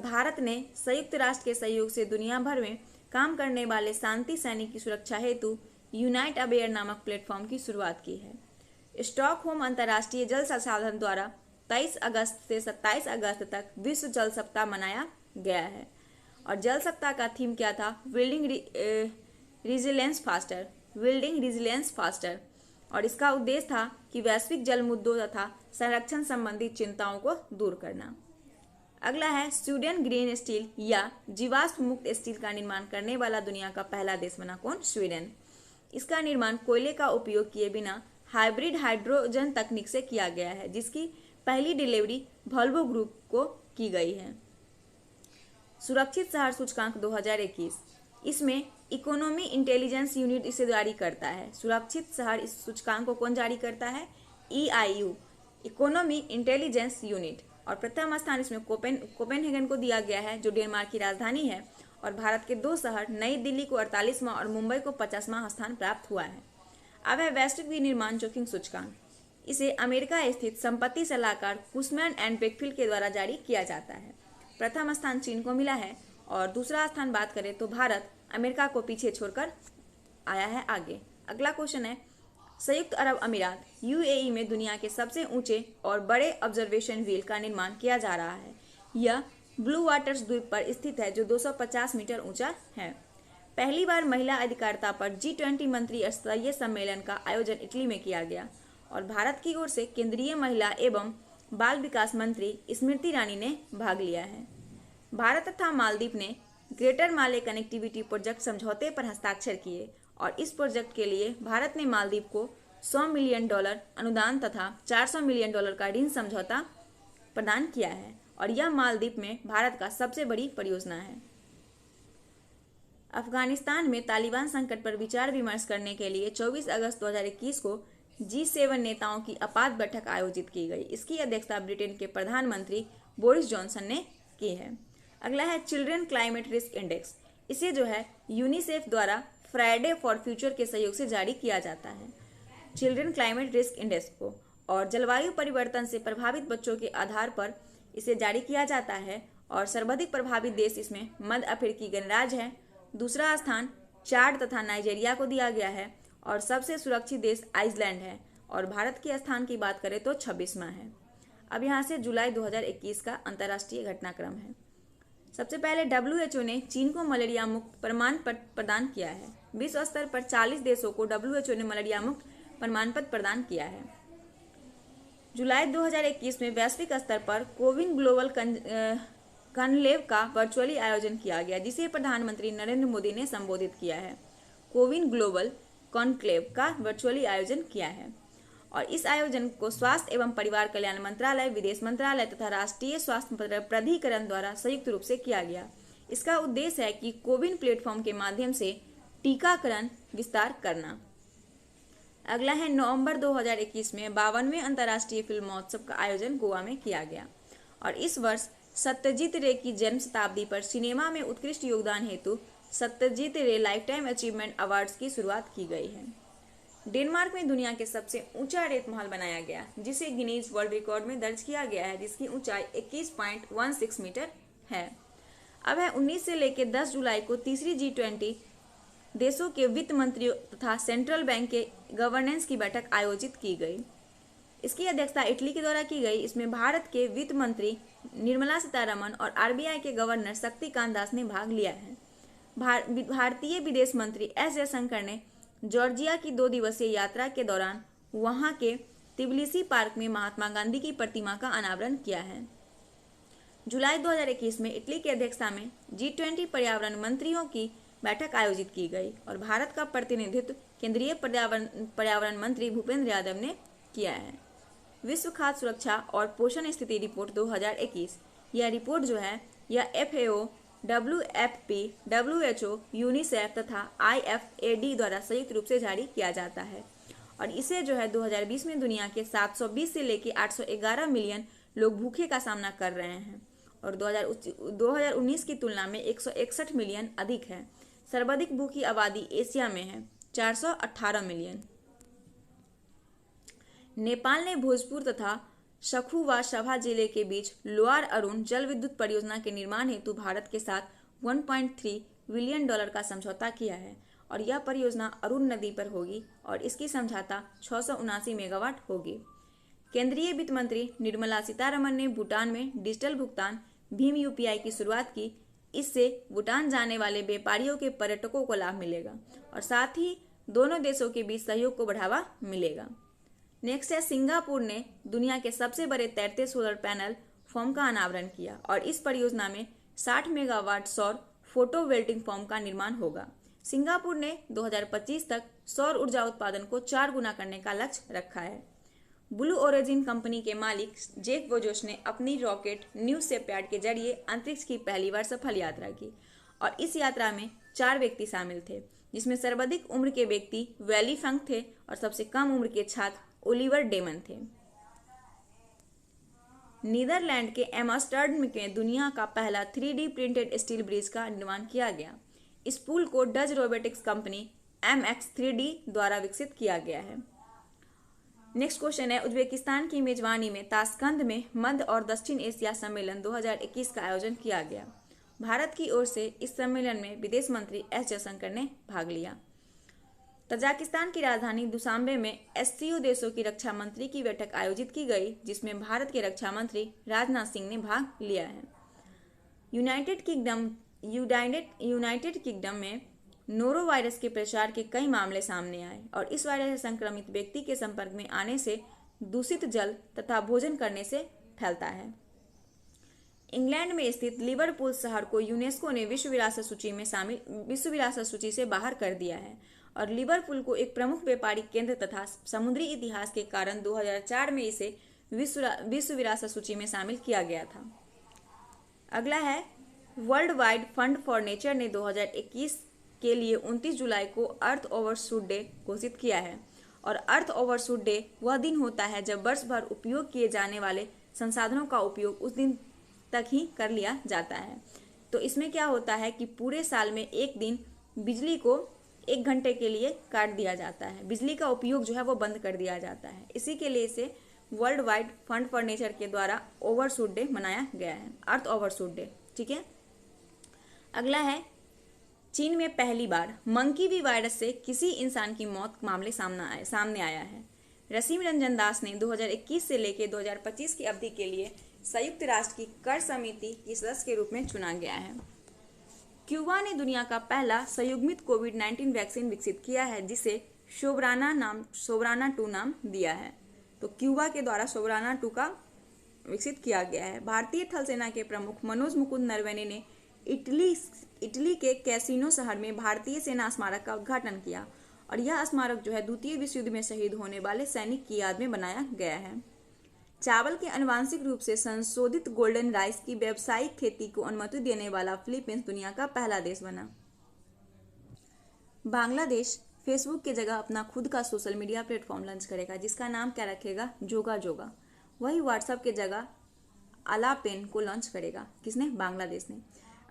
भारत ने संयुक्त राष्ट्र के सहयोग से दुनिया भर में काम करने वाले शांति सैनिक की सुरक्षा हेतु यूनाइट अवेयर नामक प्लेटफॉर्म की शुरुआत की है। स्टॉकहोम अंतर्राष्ट्रीय जल संसाधन द्वारा 23 अगस्त से 27 अगस्त तक विश्व जल सप्ताह मनाया गया है और जल सप्ताह का थीम क्या था? बिल्डिंग रिजिलियंस फास्टर और इसका उद्देश्य था कि वैश्विक जल मुद्दों तथा संरक्षण संबंधी चिंताओं को दूर करना। अगला है स्वीडन ग्रीन स्टील या जीवाश्म मुक्त स्टील का निर्माण करने वाला दुनिया का पहला देश बना। कौन? स्वीडन। इसका निर्माण कोयले का उपयोग किए बिना हाइब्रिड हाइड्रोजन तकनीक से किया गया है जिसकी पहली डिलीवरी वोल्वो ग्रुप को की गई है। सुरक्षित शहर सूचकांक 2021 इसमें इकोनॉमी इंटेलिजेंस यूनिट इसे जारी करता है। सुरक्षित शहर इस सूचकांक को कौन जारी करता है? EIU, economy intelligence unit. और प्रथम स्थान इसमें कोपेनहेगन को दिया गया है जो डेनमार्क की राजधानी है और भारत के 2 शहर नई दिल्ली को 48वां और मुंबई को 50वां स्थान प्राप्त हुआ है। अब है वैश्विक विनिर्माण जोखिम सूचकांक। इसे अमेरिका स्थित संपत्ति सलाहकार कुशमैन एंड वेकफील्ड के द्वारा जारी किया जाता है। प्रथम स्थान चीन को मिला है और दूसरा स्थान बात करें तो भारत अमेरिका को पीछे छोड़कर आया है आगे। अगला क्वेश्चन है संयुक्त अरब अमीरात UAE में दुनिया के सबसे ऊंचे और बड़े ऑब्जर्वेशन व्हील का निर्माण किया जा रहा है। यह ब्लू वाटर्स द्वीप पर स्थित है जो 250 मीटर ऊंचा है। पहली बार महिला अधिकारिता पर G20 मंत्री स्तरीय सम्मेलन का आयोजन इटली में किया गया और भारत की ओर से केंद्रीय महिला एवं बाल विकास मंत्री स्मृति ईरानी ने भाग लिया है। भारत तथा मालदीव ने ग्रेटर माले कनेक्टिविटी प्रोजेक्ट समझौते पर हस्ताक्षर किए और इस प्रोजेक्ट के लिए भारत ने मालदीव को $100 मिलियन अनुदान तथा $400 मिलियन का ऋण समझौता प्रदान किया है और यह मालदीव में भारत का सबसे बड़ी परियोजना है। अफगानिस्तान में तालिबान संकट पर विचार विमर्श करने के लिए 24 अगस्त 2021 को G7 नेताओं की आपात बैठक आयोजित की गई। इसकी अध्यक्षता ब्रिटेन के प्रधानमंत्री बोरिस जॉनसन ने की है। अगला है चिल्ड्रन क्लाइमेट रिस्क इंडेक्स। इसे जो है यूनिसेफ द्वारा फ्राइडे फॉर फ्यूचर के सहयोग से जारी किया जाता है। चिल्ड्रन क्लाइमेट रिस्क इंडेक्स को और जलवायु परिवर्तन से प्रभावित बच्चों के आधार पर इसे जारी किया जाता है और सर्वाधिक प्रभावित देश इसमें मध्य अफ्रीकी गणराज्य है। दूसरा स्थान चाड तथा नाइजीरिया को दिया गया है और सबसे सुरक्षित देश आइसलैंड है और भारत के स्थान की बात करें तो 26वां है। अब यहाँ से जुलाई 2021 का अंतर्राष्ट्रीय घटनाक्रम है। सबसे पहले WHO ने चीन को मलेरिया मुक्त प्रमाण पत्र प्रदान किया है। विश्व स्तर पर 40 देशों को WHO ने मलेरिया मुक्त प्रमाण पत्र प्रदान किया है। जुलाई 2021 में वैश्विक स्तर पर कोविन ग्लोबल कॉन्क्लेव का वर्चुअली आयोजन किया गया, जिसे प्रधानमंत्री नरेंद्र मोदी ने संबोधित किया है। कोविन ग्लोबल कॉन्क्लेव का वर्चुअली आयोजन किया है और इस आयोजन को स्वास्थ्य एवं परिवार कल्याण मंत्रालय, विदेश मंत्रालय तथा राष्ट्रीय स्वास्थ्य प्राधिकरण द्वारा संयुक्त रूप से किया गया। इसका उद्देश्य है कि कोविन प्लेटफॉर्म के माध्यम से टीकाकरण विस्तार करना। अगला है नवंबर 2021 में 52वें अंतर्राष्ट्रीय फिल्म महोत्सव का आयोजन गोवा में किया गया और इस वर्ष सत्यजीत रे की जन्म शताब्दी पर सिनेमा में उत्कृष्ट योगदान हेतु सत्यजीत रे लाइफटाइम अचीवमेंट अवार्ड्स की शुरुआत की गई है। डेनमार्क में दुनिया के सबसे ऊंचा रेत महल बनाया गया, जिसे गिनीज वर्ल्ड रिकॉर्ड में दर्ज किया गया है, जिसकी ऊंचाई 21.16 मीटर है। अब है 19 से लेकर 10 जुलाई को तीसरी G20 देशों के वित्त मंत्रियों तथा सेंट्रल बैंक के गवर्नेंस की बैठक आयोजित की गई। इसकी अध्यक्षता इटली के द्वारा की गई। इसमें भारत के वित्त मंत्री निर्मला सीतारमण और RBI के गवर्नर शक्तिकांत दास ने भाग लिया है। भारतीय विदेश मंत्री S जयशंकर ने जॉर्जिया की 2 दिवसीय यात्रा के दौरान वहां के तिबिलिसी पार्क में महात्मा गांधी की प्रतिमा का अनावरण किया है। जुलाई 2021 में इटली की अध्यक्षता में G20 पर्यावरण मंत्रियों की बैठक आयोजित की गई और भारत का प्रतिनिधित्व केंद्रीय पर्यावरण मंत्री भूपेंद्र यादव ने किया है। विश्व खाद्य सुरक्षा और पोषण स्थिति रिपोर्ट 2021, यह रिपोर्ट जो है यह FAO, WFP, WHO, यूनिसेफ तथा IFAD द्वारा संयुक्त रूप से जारी किया जाता है और इसे जो है 2020 में दुनिया के 720 से लेकर 811 मिलियन लोग भूखे का सामना कर रहे हैं और 2019 की तुलना में 161 मिलियन अधिक है। सर्वाधिक भूखी आबादी एशिया में है, 418 मिलियन। नेपाल ने भोजपुर तथा सखुवा सभा जिले के बीच लोअर अरुण जल विद्युत परियोजना के निर्माण हेतु भारत के साथ 1.3 बिलियन डॉलर का समझौता किया है और यह परियोजना अरुण नदी पर होगी और इसकी समझौता 679 मेगावाट होगी। केंद्रीय वित्त मंत्री निर्मला सीतारमण ने भूटान में डिजिटल भुगतान भीम UPI की शुरुआत की। इससे भूटान जाने वाले व्यापारियों के पर्यटकों को लाभ मिलेगा और साथ ही दोनों देशों के बीच सहयोग को बढ़ावा मिलेगा। नेक्स्ट है सिंगापुर ने दुनिया के सबसे बड़े तैरते सोलर पैनल फॉर्म का अनावरण किया और इस परियोजना में 60 मेगावाट सौर फोटोवोल्टिक फॉर्म का निर्माण होगा। सिंगापुर ने 2025 तक सौर ऊर्जा उत्पादन को 4 गुना करने का लक्ष्य रखा है। ब्लू ओरिजिन कंपनी के मालिक जेफ बेजोस ने अपनी रॉकेट न्यू शेपयार्ड के जरिए अंतरिक्ष की पहली बार सफल यात्रा की और इस यात्रा में 4 व्यक्ति शामिल थे, जिसमें सर्वाधिक उम्र के व्यक्ति वैली फंक थे और सबसे कम उम्र के छात्र ओलिवर डेमन थे। नीदरलैंड के एम्स्टर्डम में दुनिया का पहला 3D प्रिंटेड स्टील ब्रिज का निर्माण किया गया। इस पुल को डच रोबोटिक्स कंपनी MX3D द्वारा विकसित किया गया है। नेक्स्ट क्वेश्चन है उज्बेकिस्तान की मेजबानी में ताशकंद में मध्य और दक्षिण एशिया सम्मेलन 2021 का आयोजन किया गया। भारत की ओर से इस सम्मेलन में विदेश मंत्री S जयशंकर ने भाग लिया। तजाकिस्तान की राजधानी दुशांबे में SCO देशों की रक्षा मंत्री की बैठक आयोजित की गई, जिसमें भारत के रक्षा मंत्री राजनाथ सिंह ने भाग लिया है। यूनाइटेड किंगडम में नोरो वायरस के प्रसार के कई मामले सामने आए और इस वायरस से संक्रमित व्यक्ति के संपर्क में आने से दूषित जल तथा भोजन करने से फैलता है। इंग्लैंड में स्थित लिवरपूल शहर को यूनेस्को ने विश्व विरासत सूची से बाहर कर दिया है और लिवरपूल को एक प्रमुख व्यापारिक केंद्र तथा समुद्री इतिहास के कारण 2004 में इसे विश्व विरासत सूची में शामिल किया गया था। अगला है world wide fund for nature ने 2021 के लिए 29 जुलाई को अर्थ ओवरशूट डे घोषित किया है और अर्थ ओवरशूट डे वह दिन होता है जब वर्ष भर उपयोग किए जाने वाले संसाधनों का उपयोग उस दिन तक ही कर लिया जाता है। तो इसमें क्या होता है कि पूरे साल में एक दिन बिजली को 1 घंटे के लिए काट दिया जाता है, बिजली का उपयोग जो है वो बंद कर दिया जाता है। इसी के लिए इसे world wide fund for nature के द्वारा ओवरशूट डे मनाया गया है, अर्थ ओवरशूट डे। ठीक है, अगला है चीन में पहली बार मंकी वी वायरस से किसी इंसान की मौत मामले सामने आया है। रसीम रंजन दास ने 2021 से लेकर 2025 की अवधि के लिए संयुक्त राष्ट्र की कर समिति की सदस्य के रूप में चुना गया है। क्यूबा ने दुनिया का पहला संयुग्मित कोविड-19 वैक्सीन विकसित किया है, जिसे सोब्राना 2 नाम दिया है। तो क्यूबा के द्वारा सोब्राना 2 का विकसित किया गया है। भारतीय थल सेना के प्रमुख मनोज मुकुंद नरवणे ने इटली के कैसिनो शहर में भारतीय सेना स्मारक का उद्घाटन किया और यह स्मारक जो है द्वितीय विश्व युद्ध में शहीद होने वाले सैनिक की याद में बनाया गया है। चावल के आनुवांशिक रूप से संशोधित गोल्डन राइस की व्यावसायिक खेती को अनुमति देने वाला फिलीपींस दुनिया का पहला देश बना। बांग्लादेश फेसबुक की जगह अपना खुद का सोशल मीडिया प्लेटफॉर्म लॉन्च करेगा, जिसका नाम क्या रखेगा? जोगा जोगा। वही व्हाट्सएप की जगह अलापेन को लॉन्च करेगा। किसने? बांग्लादेश ने।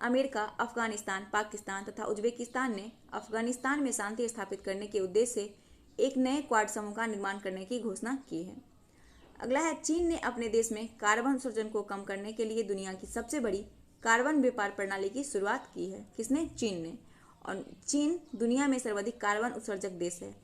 अमेरिका, अफगानिस्तान, पाकिस्तान तथा उज्बेकिस्तान ने अफगानिस्तान में शांति स्थापित करने के उद्देश्य से एक नए क्वाड समूह का निर्माण करने की घोषणा की है। अगला है, चीन ने अपने देश में कार्बन उत्सर्जन को कम करने के लिए दुनिया की सबसे बड़ी कार्बन व्यापार प्रणाली की शुरुआत की है। किसने? चीन ने। और चीन दुनिया में सर्वाधिक कार्बन उत्सर्जक देश है।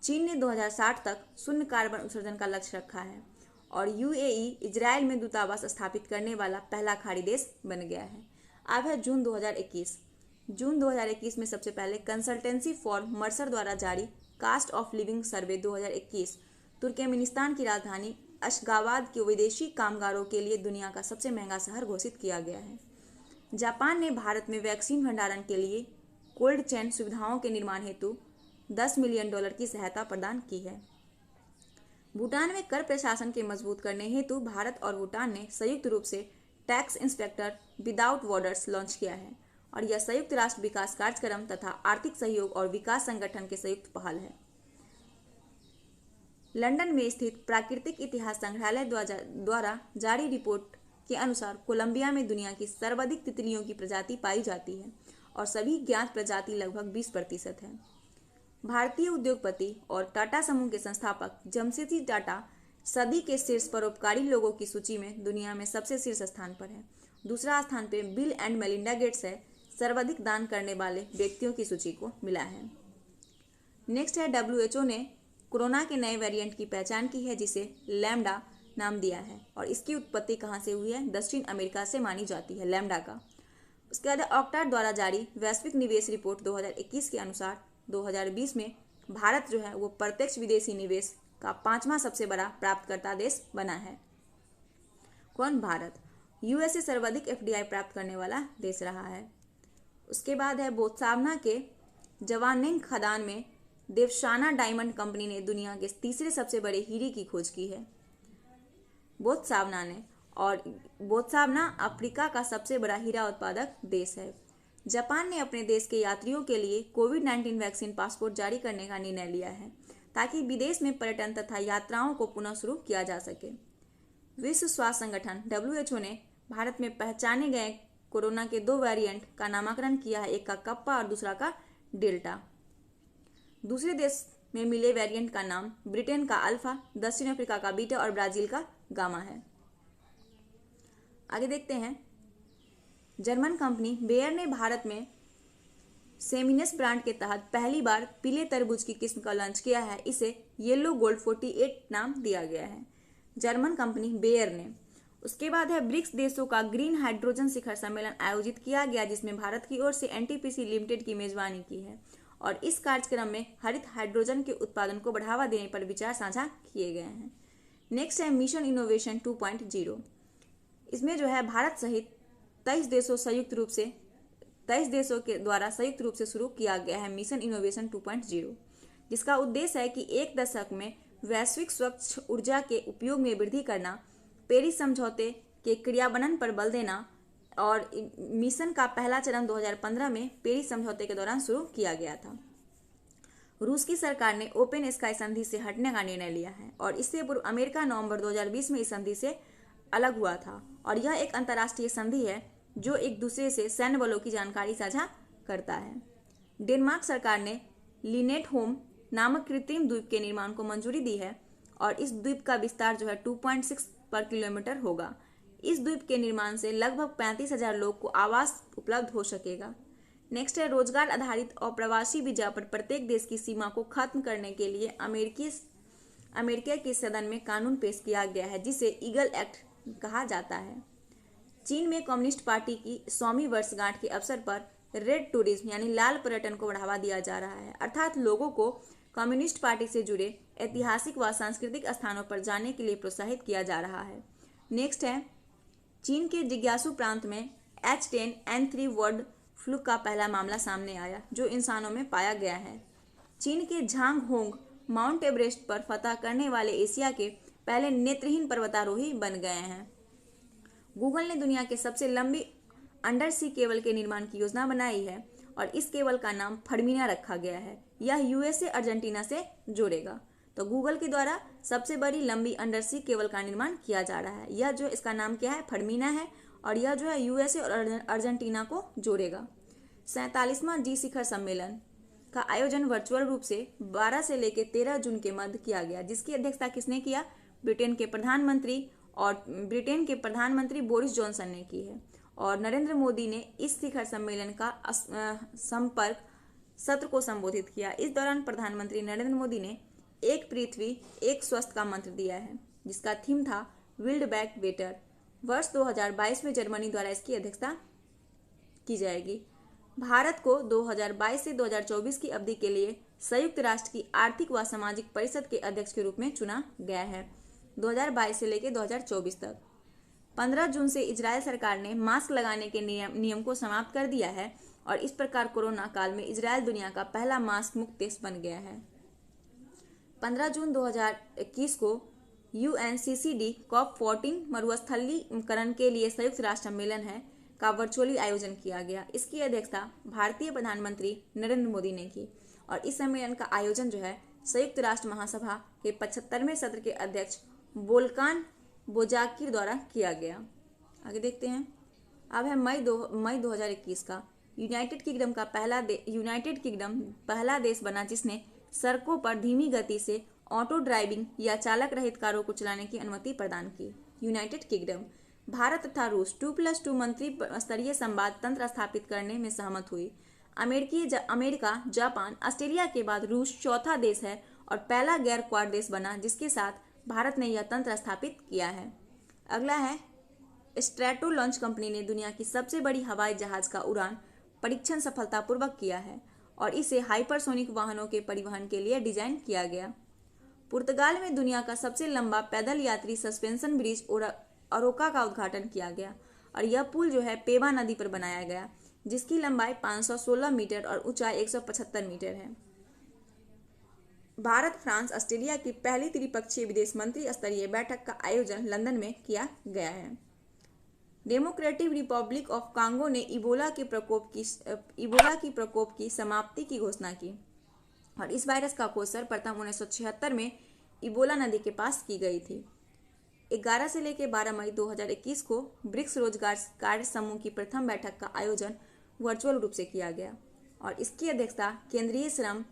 चीन ने 2060 तक शून्य कार्बन उत्सर्जन का लक्ष्य रखा है और यूएई इजराइल में दूतावास स्थापित करने वाला पहला खाड़ी देश बन गया है। अब है जून 2021। जून 2021 में सबसे पहले कंसल्टेंसी फॉर मर्सर द्वारा जारी cost of living survey 2021 Turkmenistan की राजधानी अशगाबाद के विदेशी कामगारों के लिए दुनिया का सबसे महंगा शहर घोषित किया गया है। जापान ने भारत में वैक्सीन भंडारण के लिए कोल्ड चेन सुविधाओं के निर्माण हेतु $10 मिलियन की सहायता प्रदान की है। भूटान में कर प्रशासन के मजबूत करने हेतु भारत और भूटान ने संयुक्त रूप से tax inspector without borders launch किया है और यह संयुक्त राष्ट्र विकास कार्यक्रम तथा आर्थिक सहयोग और विकास संगठन के संयुक्त पहल है। लंदन में स्थित प्राकृतिक इतिहास संग्रहालय द्वारा जारी रिपोर्ट के अनुसार कोलंबिया में दुनिया की सर्वाधिक तितलियों की प्रजाति पाई जाती है और सभी ज्ञात प्रजाति लगभग 20% है। भारतीय उद्योगपति और टाटा समूह के संस्थापक जमशेदजी टाटा सदी के शीर्ष परोपकारी लोगों की सूची में दुनिया में सबसे शीर्ष स्थान पर है। दूसरा स्थान पर बिल एंड मेलिंडा गेट्स है। सर्वाधिक दान करने वाले व्यक्तियों की सूची को मिला है। नेक्स्ट है, WHO ने कोरोना के नए वेरिएंट की पहचान की है जिसे लैम्डा नाम दिया है और इसकी उत्पत्ति कहाँ से हुई है? दक्षिण अमेरिका से मानी जाती है लैम्डा का। उसके बाद ऑक्टार द्वारा जारी वैश्विक निवेश रिपोर्ट 2021 के अनुसार 2020 में भारत जो है वो प्रत्यक्ष विदेशी निवेश का 5वां सबसे बड़ा प्राप्तकर्ता देश बना है। कौन? भारत। यूएसए सर्वाधिक FDI प्राप्त करने वाला देश रहा है। उसके बाद है, बोत्सवाना के जवानिंग खदान में देवशाना डायमंड कंपनी ने दुनिया के तीसरे सबसे बड़े हीरे की खोज की है। बोत्सवाना ने। और बोत्सवाना अफ्रीका का सबसे बड़ा हीरा उत्पादक देश है। जापान ने अपने देश के यात्रियों के लिए कोविड-19 वैक्सीन पासपोर्ट जारी करने का निर्णय लिया है ताकि विदेश में पर्यटन तथा यात्राओं को पुनः शुरू किया जा सके। विश्व स्वास्थ्य संगठन WHO ने भारत में पहचाने गए कोरोना के 2 वेरिएंट का नामकरण किया है, एक का कप्पा और दूसरा का डेल्टा। दूसरे देश में मिले वेरिएंट का नाम ब्रिटेन का अल्फा, दक्षिण अफ्रीका का बीटा और ब्राजील का गामा है। आगे देखते हैं, जर्मन कंपनी बेयर ने भारत में सेमिनस ब्रांड के तहत पहली बार पीले तरबूज की किस्म का लॉन्च किया है। इसे येलो गोल्ड 48 नाम दिया गया है, जर्मन कंपनी बेयर ने। उसके बाद है, ब्रिक्स देशों का ग्रीन हाइड्रोजन शिखर सम्मेलन आयोजित किया गया जिसमें भारत की ओर से NTPC लिमिटेड की मेजबानी की है और इस कार्यक्रम में हरित हाइड्रोजन के उत्पादन को बढ़ावा देने पर विचार साझा किए गए हैं। नेक्स्ट है, मिशन इनोवेशन 2.0। इसमें जो है भारत सहित 23 देशों के द्वारा संयुक्त रूप से शुरू किया गया है मिशन इनोवेशन 2.0, जिसका उद्देश्य है कि एक दशक में वैश्विक स्वच्छ ऊर्जा के उपयोग में वृद्धि करना, पेरिस समझौते के क्रियान्वयन पर बल देना और मिशन का पहला चरण 2015 में पेरिस समझौते के दौरान शुरू किया गया था। रूस की सरकार ने ओपन स्काई संधि से हटने का निर्णय लिया है और इससे पूर्व अमेरिका नवंबर 2020 में इस संधि से अलग हुआ था और यह एक अंतर्राष्ट्रीय संधि है जो एक दूसरे से सैन्य बलों की जानकारी साझा करता है। डेनमार्क सरकार ने लिनेट होम नामक कृत्रिम द्वीप के निर्माण को मंजूरी दी है और इस द्वीप का विस्तार जो है 2.6 पर किलोमीटर होगा। इस द्वीप के निर्माण से लगभग 35,000 लोग को आवास उपलब्ध हो सकेगा। नेक्स्ट है, रोजगार आधारित और प्रवासी वीजा पर प्रत्येक देश की सीमा को खत्म करने के लिए अमेरिका के सदन में कानून पेश किया गया है जिसे ईगल एक्ट कहा जाता है। चीन में कम्युनिस्ट पार्टी की 100वीं वर्षगांठ के अवसर पर रेड टूरिज्म यानी लाल पर्यटन को बढ़ावा दिया जा रहा है, अर्थात लोगों को कम्युनिस्ट पार्टी से जुड़े ऐतिहासिक व सांस्कृतिक स्थानों पर जाने के लिए प्रोत्साहित किया जा रहा है। नेक्स्ट है, चीन के जिज्ञासु प्रांत में H10N3 बर्ड फ्लू का पहला मामला सामने आया जो इंसानों में पाया गया है। चीन के झांग होंग माउंट एवरेस्ट पर फतह करने वाले एशिया के पहले नेत्रहीन पर्वतारोही बन गए हैं। गूगल ने दुनिया के सबसे लंबी अंडर सी केबल के निर्माण की योजना बनाई है और इस केबल का नाम फर्मिना रखा गया है। यह यूएस से अर्जेंटीना से जोड़ेगा। तो गूगल के द्वारा सबसे बड़ी लंबी अंडर सी केबल का निर्माण किया जा रहा है। यह जो इसका नाम क्या है, फर्मिना है, और यह जो है यूएसए और अर्जेंटीना को जोड़ेगा। 47वां जी शिखर सम्मेलन का आयोजन वर्चुअल रूप से 12 से लेकर 13 जून के मध्य किया गया, जिसकी अध्यक्षता किसने किया? ब्रिटेन के प्रधानमंत्री बोरिस जॉनसन ने की है। और नरेंद्र मोदी ने इस शिखर सम्मेलन का संपर्क सत्र को संबोधित किया। इस दौरान प्रधानमंत्री नरेंद्र मोदी ने एक पृथ्वी एक स्वस्थ का मंत्र दिया है, जिसका थीम था बिल्ड बैक बेटर। वर्ष 2022 में जर्मनी द्वारा इसकी अध्यक्षता की जाएगी। भारत को 2022 से 2024 की अवधि के लिए संयुक्त राष्ट्र की आर्थिक व सामाजिक परिषद के अध्यक्ष के रूप में चुना गया है, 2022 से लेकर 2024 तक। 15 जून से इजरायल सरकार ने मास्क लगाने के नियम को समाप्त कर दिया है और इस प्रकार कोरोना काल में इजरायल दुनिया का पहला मास्क मुक्त देश बन गया है। 15 जून 2021 को UNCCD COP14 मरुस्थलीकरण के लिए संयुक्त राष्ट्र सम्मेलन है का वर्चुअली आयोजन किया गया। इसकी अध्यक्षता भारतीय प्रधानमंत्री नरेंद्र मोदी ने की और इस सम्मेलन का आयोजन जो है संयुक्त राष्ट्र महासभा के 75वें सत्र के अध्यक्ष वोल्कान बोजाकिर द्वारा किया गया। आगे देखते हैं। अब है मई 2021 का। यूनाइटेड किंगडम पहला देश बना जिसने सड़कों पर धीमी गति से ऑटो ड्राइविंग या चालक रहित कारों को चलाने की अनुमति प्रदान की। United kingdom. भारत तथा रूस 2+2 मंत्री स्तरीय संवाद तंत्र स्थापित करने में सहमत हुई। अमेरिका, जापान, ऑस्ट्रेलिया के बाद रूस चौथा देश है और पहला गैर क्वाड देश बना जिसके साथ भारत ने यह तंत्र स्थापित किया है। अगला है, स्ट्रैटो लॉन्च कंपनी ने दुनिया की सबसे बड़ी हवाई जहाज का उड़ान परीक्षण सफलतापूर्वक किया है और इसे हाइपरसोनिक वाहनों के परिवहन के लिए डिजाइन किया गया। पुर्तगाल में दुनिया का सबसे लंबा पैदल यात्री सस्पेंशन ब्रिज अरोका का उद्घाटन किया गया और यह पुल जो है पेवा नदी पर बनाया गया, जिसकी लंबाई 516 मीटर और ऊंचाई 175 मीटर है। भारत, फ्रांस, ऑस्ट्रेलिया की पहली त्रिपक्षीय विदेश मंत्री स्तरीय बैठक का आयोजन लंदन में किया गया है। डेमोक्रेटिक रिपब्लिक ऑफ कांगो ने इबोला की प्रकोप की समाप्ति की घोषणा की और इस वायरस का खोज सर्वप्रथम 1976 में इबोला नदी के पास की गई थी। 11 से लेकर 12 मई 2021 को ब्रिक्स रोजगार कार्य समूह की प्रथम बैठक का आयोजन वर्चुअल रूप से किया गया और इसकी अध्यक्षता केंद्रीय श्रम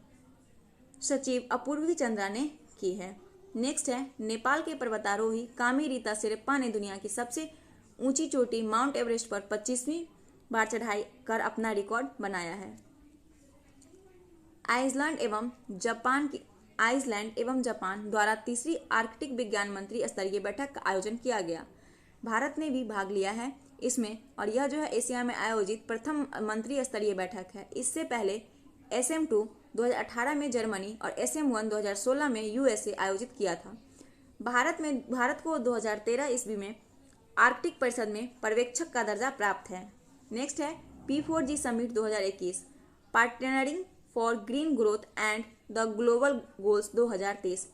सचिव अपूर्वी चंद्रा ने की है। नेक्स्ट है, नेपाल के पर्वतारोही कामी रीता शेरप्पा ने दुनिया की सबसे ऊंची चोटी माउंट एवरेस्ट पर 25वीं बार चढ़ाई कर अपना रिकॉर्ड बनाया है। आइसलैंड एवं जापान द्वारा तीसरी आर्कटिक विज्ञान मंत्री स्तरीय बैठक का आयोजन किया गया। भारत ने भी भाग लिया है इसमें और यह जो है एशिया में आयोजित प्रथम मंत्री स्तरीय बैठक है। इससे पहले SM2 2018 में जर्मनी और SM1 2016 में USA आयोजित किया था। भारत को 2013 ईस्वी में आर्कटिक परिषद में पर्यवेक्षक का दर्जा प्राप्त है। नेक्स्ट है, P4G summit 2021 partnering for green growth and the global goals 2023।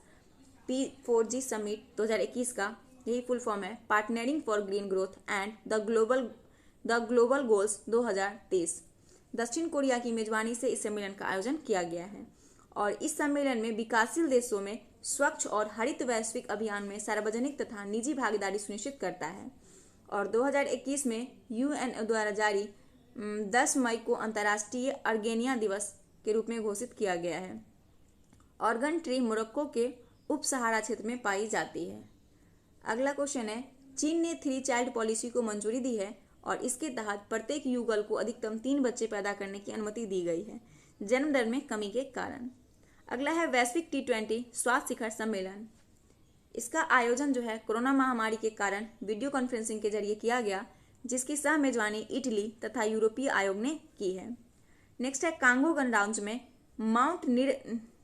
P4G summit 2021 का यही फुल फॉर्म है, partnering for green growth and the global goals 2023। दक्षिण कोरिया की मेजबानी से इस सम्मेलन का आयोजन किया गया है और इस सम्मेलन में विकासशील देशों में स्वच्छ और हरित वैश्विक अभियान में सार्वजनिक तथा निजी भागीदारी सुनिश्चित करता है। और 2021 में UN द्वारा जारी 10 मई को अंतर्राष्ट्रीय अर्गेनिया दिवस के रूप में घोषित किया गया है। ऑर्गन ट्री मोरक्को के उप सहारा क्षेत्र में पाई जाती है। अगला क्वेश्चन है, चीन ने 3 चाइल्ड पॉलिसी को मंजूरी दी है और इसके तहत प्रत्येक युगल को अधिकतम 3 बच्चे पैदा करने की अनुमति दी गई है जन्म दर में कमी के कारण। अगला है, वैश्विक T20 स्वास्थ्य शिखर सम्मेलन। इसका आयोजन जो है कोरोना महामारी के कारण वीडियो कॉन्फ्रेंसिंग के जरिए किया गया, जिसकी सह मेजबानी इटली तथा यूरोपीय आयोग ने की है। नेक्स्ट है, कांगो गणराज्य में माउंट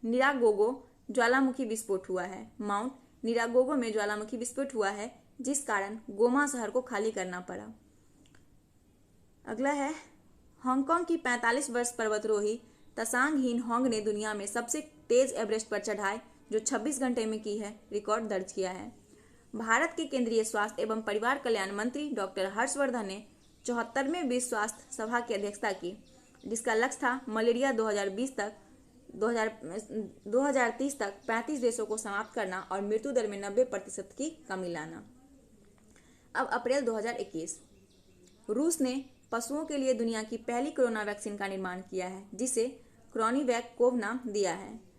निरागोगो ज्वालामुखी विस्फोट हुआ है। माउंट निरागोगो में ज्वालामुखी विस्फोट हुआ है। जिस कारण गोमा शहर को खाली करना पड़ा। अगला है, हांगकांग की 45 वर्ष पर्वतारोही तसांग हिन होंग ने दुनिया में सबसे तेज एवरेस्ट पर चढ़ाई जो 26 घंटे में की है, रिकॉर्ड दर्ज किया है। भारत के केंद्रीय स्वास्थ्य एवं परिवार कल्याण मंत्री डॉक्टर हर्षवर्धन ने 74वें विश्व स्वास्थ्य सभा की अध्यक्षता की, जिसका लक्ष्य था मलेरिया 2030 तक 35 देशों को समाप्त करना और मृत्यु दर में 90% की कमी लाना। अब अप्रैल 2021, रूस ने पशुओं के लिए दुनिया की पहली कोरोना वैक्सीन का निर्माण किया है, जिसे क्रॉनिवैक कोव नाम दिया है।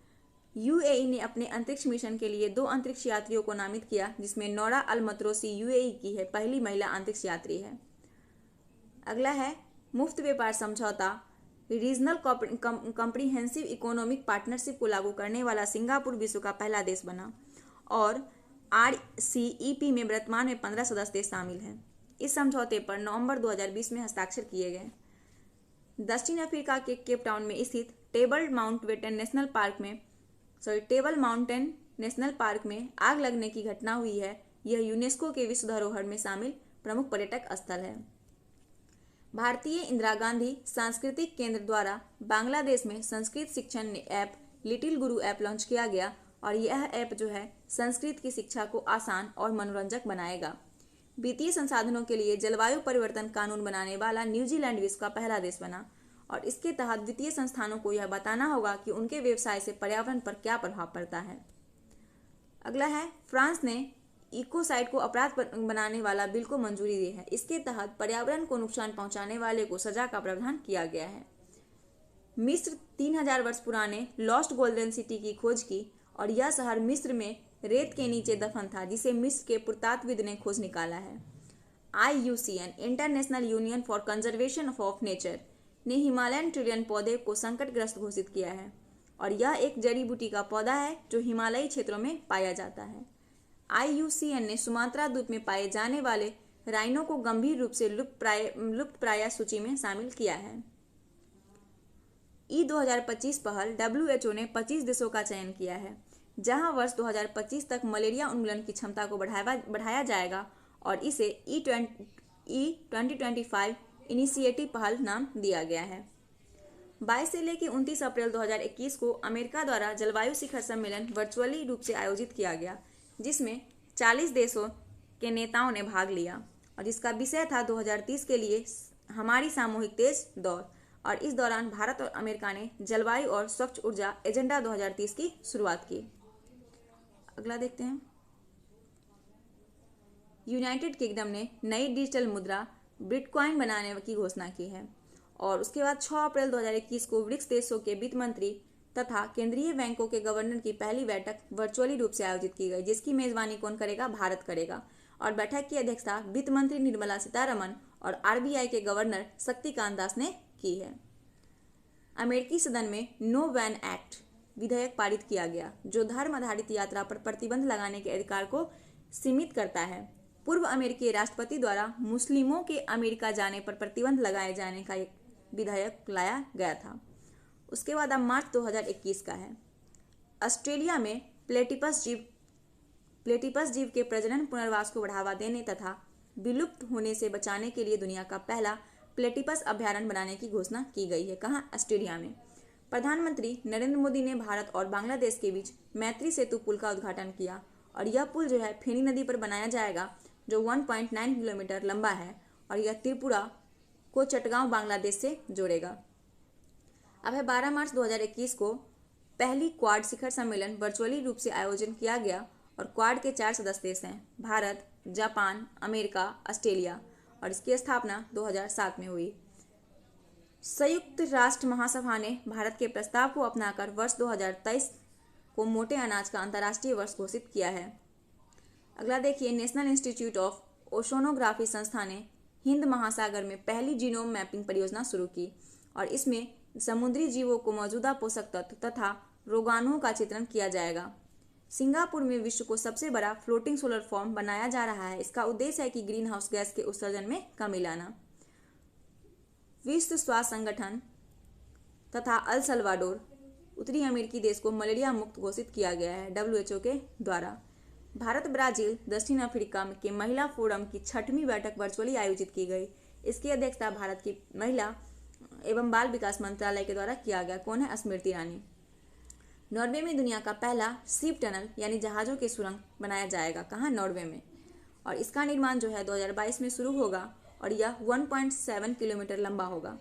यूएई ने अपने अंतरिक्ष मिशन के लिए 2 अंतरिक्ष यात्रियों को नामित किया, जिसमें नोरा अल मतरोसी यूएई की है पहली महिला अंतरिक्ष यात्री है। अगला है, मुफ्त व्यापार समझौता रीजनल कॉम्प्रिहेंसिव इकोनॉमिक पार्टनरशिप को लागू करने वाला सिंगापुर विश्व का पहला देश बना और RCEP में वर्तमान में 15 सदस्य देश शामिल हैं। इस समझौते पर नवंबर 2020 में हस्ताक्षर किए गए। दक्षिण अफ्रीका के केप टाउन में स्थित टेबल माउंटेन नेशनल पार्क में आग लगने की घटना हुई है। यह यूनेस्को के विश्व धरोहर में शामिल प्रमुख पर्यटक स्थल है। भारतीय इंदिरा गांधी सांस्कृतिक केंद्र द्वारा बांग्लादेश में संस्कृत शिक्षण ऐप लिटिल गुरु ऐप लॉन्च किया गया और यह ऐप जो है संस्कृत की शिक्षा को आसान और मनोरंजक बनाएगा। वित्तीय संसाधनों के लिए जलवायु परिवर्तन कानून बनाने वाला न्यूजीलैंड विश्व का पहला देश बना और इसके तहत वित्तीय संस्थानों को यह बताना होगा कि उनके व्यवसाय से पर्यावरण पर क्या प्रभाव पड़ता है। अगला है, फ्रांस ने इकोसाइड को अपराध बनाने वाला बिल को मंजूरी दी है। इसके तहत पर्यावरण को नुकसान पहुंचाने वाले को सजा का प्रावधान किया गया है। मिस्र 3000 वर्ष पुराने लॉस्ट गोल्डन सिटी की खोज की और यह शहर मिस्र में रेत के नीचे दफन था, जिसे मिस्र के पुरातत्वविद ने खोज निकाला है। IUCN international union for conservation of nature ने हिमालयन ट्रिलियन पौधे को संकटग्रस्त घोषित किया है और यह एक जड़ी बूटी का पौधा है जो हिमालयी क्षेत्रों में पाया जाता है। IUCN ने सुमात्रा द्वीप में पाए जाने वाले राइनो को गंभीर रूप से लुप्तप्राय सूची में शामिल किया है। E2025 पहल WHO ने 25 देशों का चयन किया है, जहां वर्ष 2025 तक मलेरिया उन्मूलन की क्षमता को बढ़ाया जाएगा और इसे E2025 इनिशिएटिव पहल नाम दिया गया है। 22 से लेकर 29 अप्रैल 2021 को अमेरिका द्वारा जलवायु शिखर सम्मेलन वर्चुअली रूप से आयोजित किया गया, जिसमें 40 देशों के नेताओं ने भाग लिया और जिसका विषय था 2030 के लिए हमारी सामूहिक तेज दौड़। और इस दौरान भारत और अमेरिका ने जलवायु और स्वच्छ ऊर्जा एजेंडा 2030 की शुरुआत की। अगला देखते हैं, यूनाइटेड किंगडम ने नई डिजिटल मुद्रा बिटकॉइन बनाने की घोषणा की है और उसके बाद 6 अप्रैल 2021 को ब्रिक्स देशों के वित्त मंत्री तथा केंद्रीय बैंकों के गवर्नर की पहली बैठक वर्चुअली रूप से आयोजित की गई, जिसकी मेजबानी कौन करेगा? भारत करेगा और बैठक की अध्यक्षता वित्त मंत्री निर्मला सीतारमण और RBI के गवर्नर शक्तिकांत दास ने की है। अमेरिकी सदन में नो वैन एक्ट विधेयक पारित किया गया, जो धर्म आधारित यात्रा पर प्रतिबंध लगाने के अधिकार को सीमित करता है। पूर्व अमेरिकी राष्ट्रपति द्वारा मुस्लिमों के अमेरिका जाने पर प्रतिबंध लगाए जाने का एक विधेयक लाया गया था। उसके बाद अब मार्च 2021 का है। ऑस्ट्रेलिया में प्लेटिपस जीव के प्रजनन पुनर्वास को बढ़ावा देने तथा विलुप्त होने से बचाने के लिए दुनिया का पहला प्लेटिपस अभयारण्य बनाने की घोषणा की गई है। कहाँ? ऑस्ट्रेलिया में। प्रधानमंत्री नरेंद्र मोदी ने भारत और बांग्लादेश के बीच मैत्री सेतु पुल का उद्घाटन किया और यह पुल जो है फेनी नदी पर बनाया जाएगा, जो 1.9 किलोमीटर लंबा है और यह त्रिपुरा को चटगांव बांग्लादेश से जोड़ेगा। अब है 12 मार्च 2021 को पहली क्वाड शिखर सम्मेलन वर्चुअली रूप से आयोजन किया गया और क्वाड के 4 सदस्य देश हैं, भारत, जापान, अमेरिका, ऑस्ट्रेलिया और इसकी स्थापना 2007 में हुई। संयुक्त राष्ट्र महासभा ने भारत के प्रस्ताव को अपनाकर वर्ष 2023 को मोटे अनाज का अंतर्राष्ट्रीय वर्ष घोषित किया है। अगला देखिए, नेशनल इंस्टीट्यूट ऑफ ओशनोग्राफी संस्था ने हिंद महासागर में पहली जीनोम मैपिंग परियोजना शुरू की और इसमें समुद्री जीवों को मौजूदा पोषक तत्व तथा रोगाणुओं का चित्रण किया जाएगा। सिंगापुर में विश्व को सबसे बड़ा फ्लोटिंग सोलर फार्म बनाया जा रहा है। इसका उद्देश्य है कि ग्रीन हाउस गैस के उत्सर्जन में कमी लाना। विश्व स्वास्थ्य संगठन तथा अल सल्वाडोर उत्तरी अमेरिकी देश को मलेरिया मुक्त घोषित किया गया है WHO के द्वारा। भारत ब्राजील दक्षिण अफ्रीका के महिला फोरम की 6वीं बैठक वर्चुअली आयोजित की गई। इसकी अध्यक्षता भारत की महिला एवं बाल विकास मंत्रालय के द्वारा किया गया। कौन है? स्मृति ईरानी। नॉर्वे में दुनिया का पहला शिप टनल यानी जहाजों की सुरंग बनाया जाएगा। कहाँ? नॉर्वे में। और इसका निर्माण जो है 2022 में शुरू होगा और यह 1.7 किलोमीटर लंबा होगा।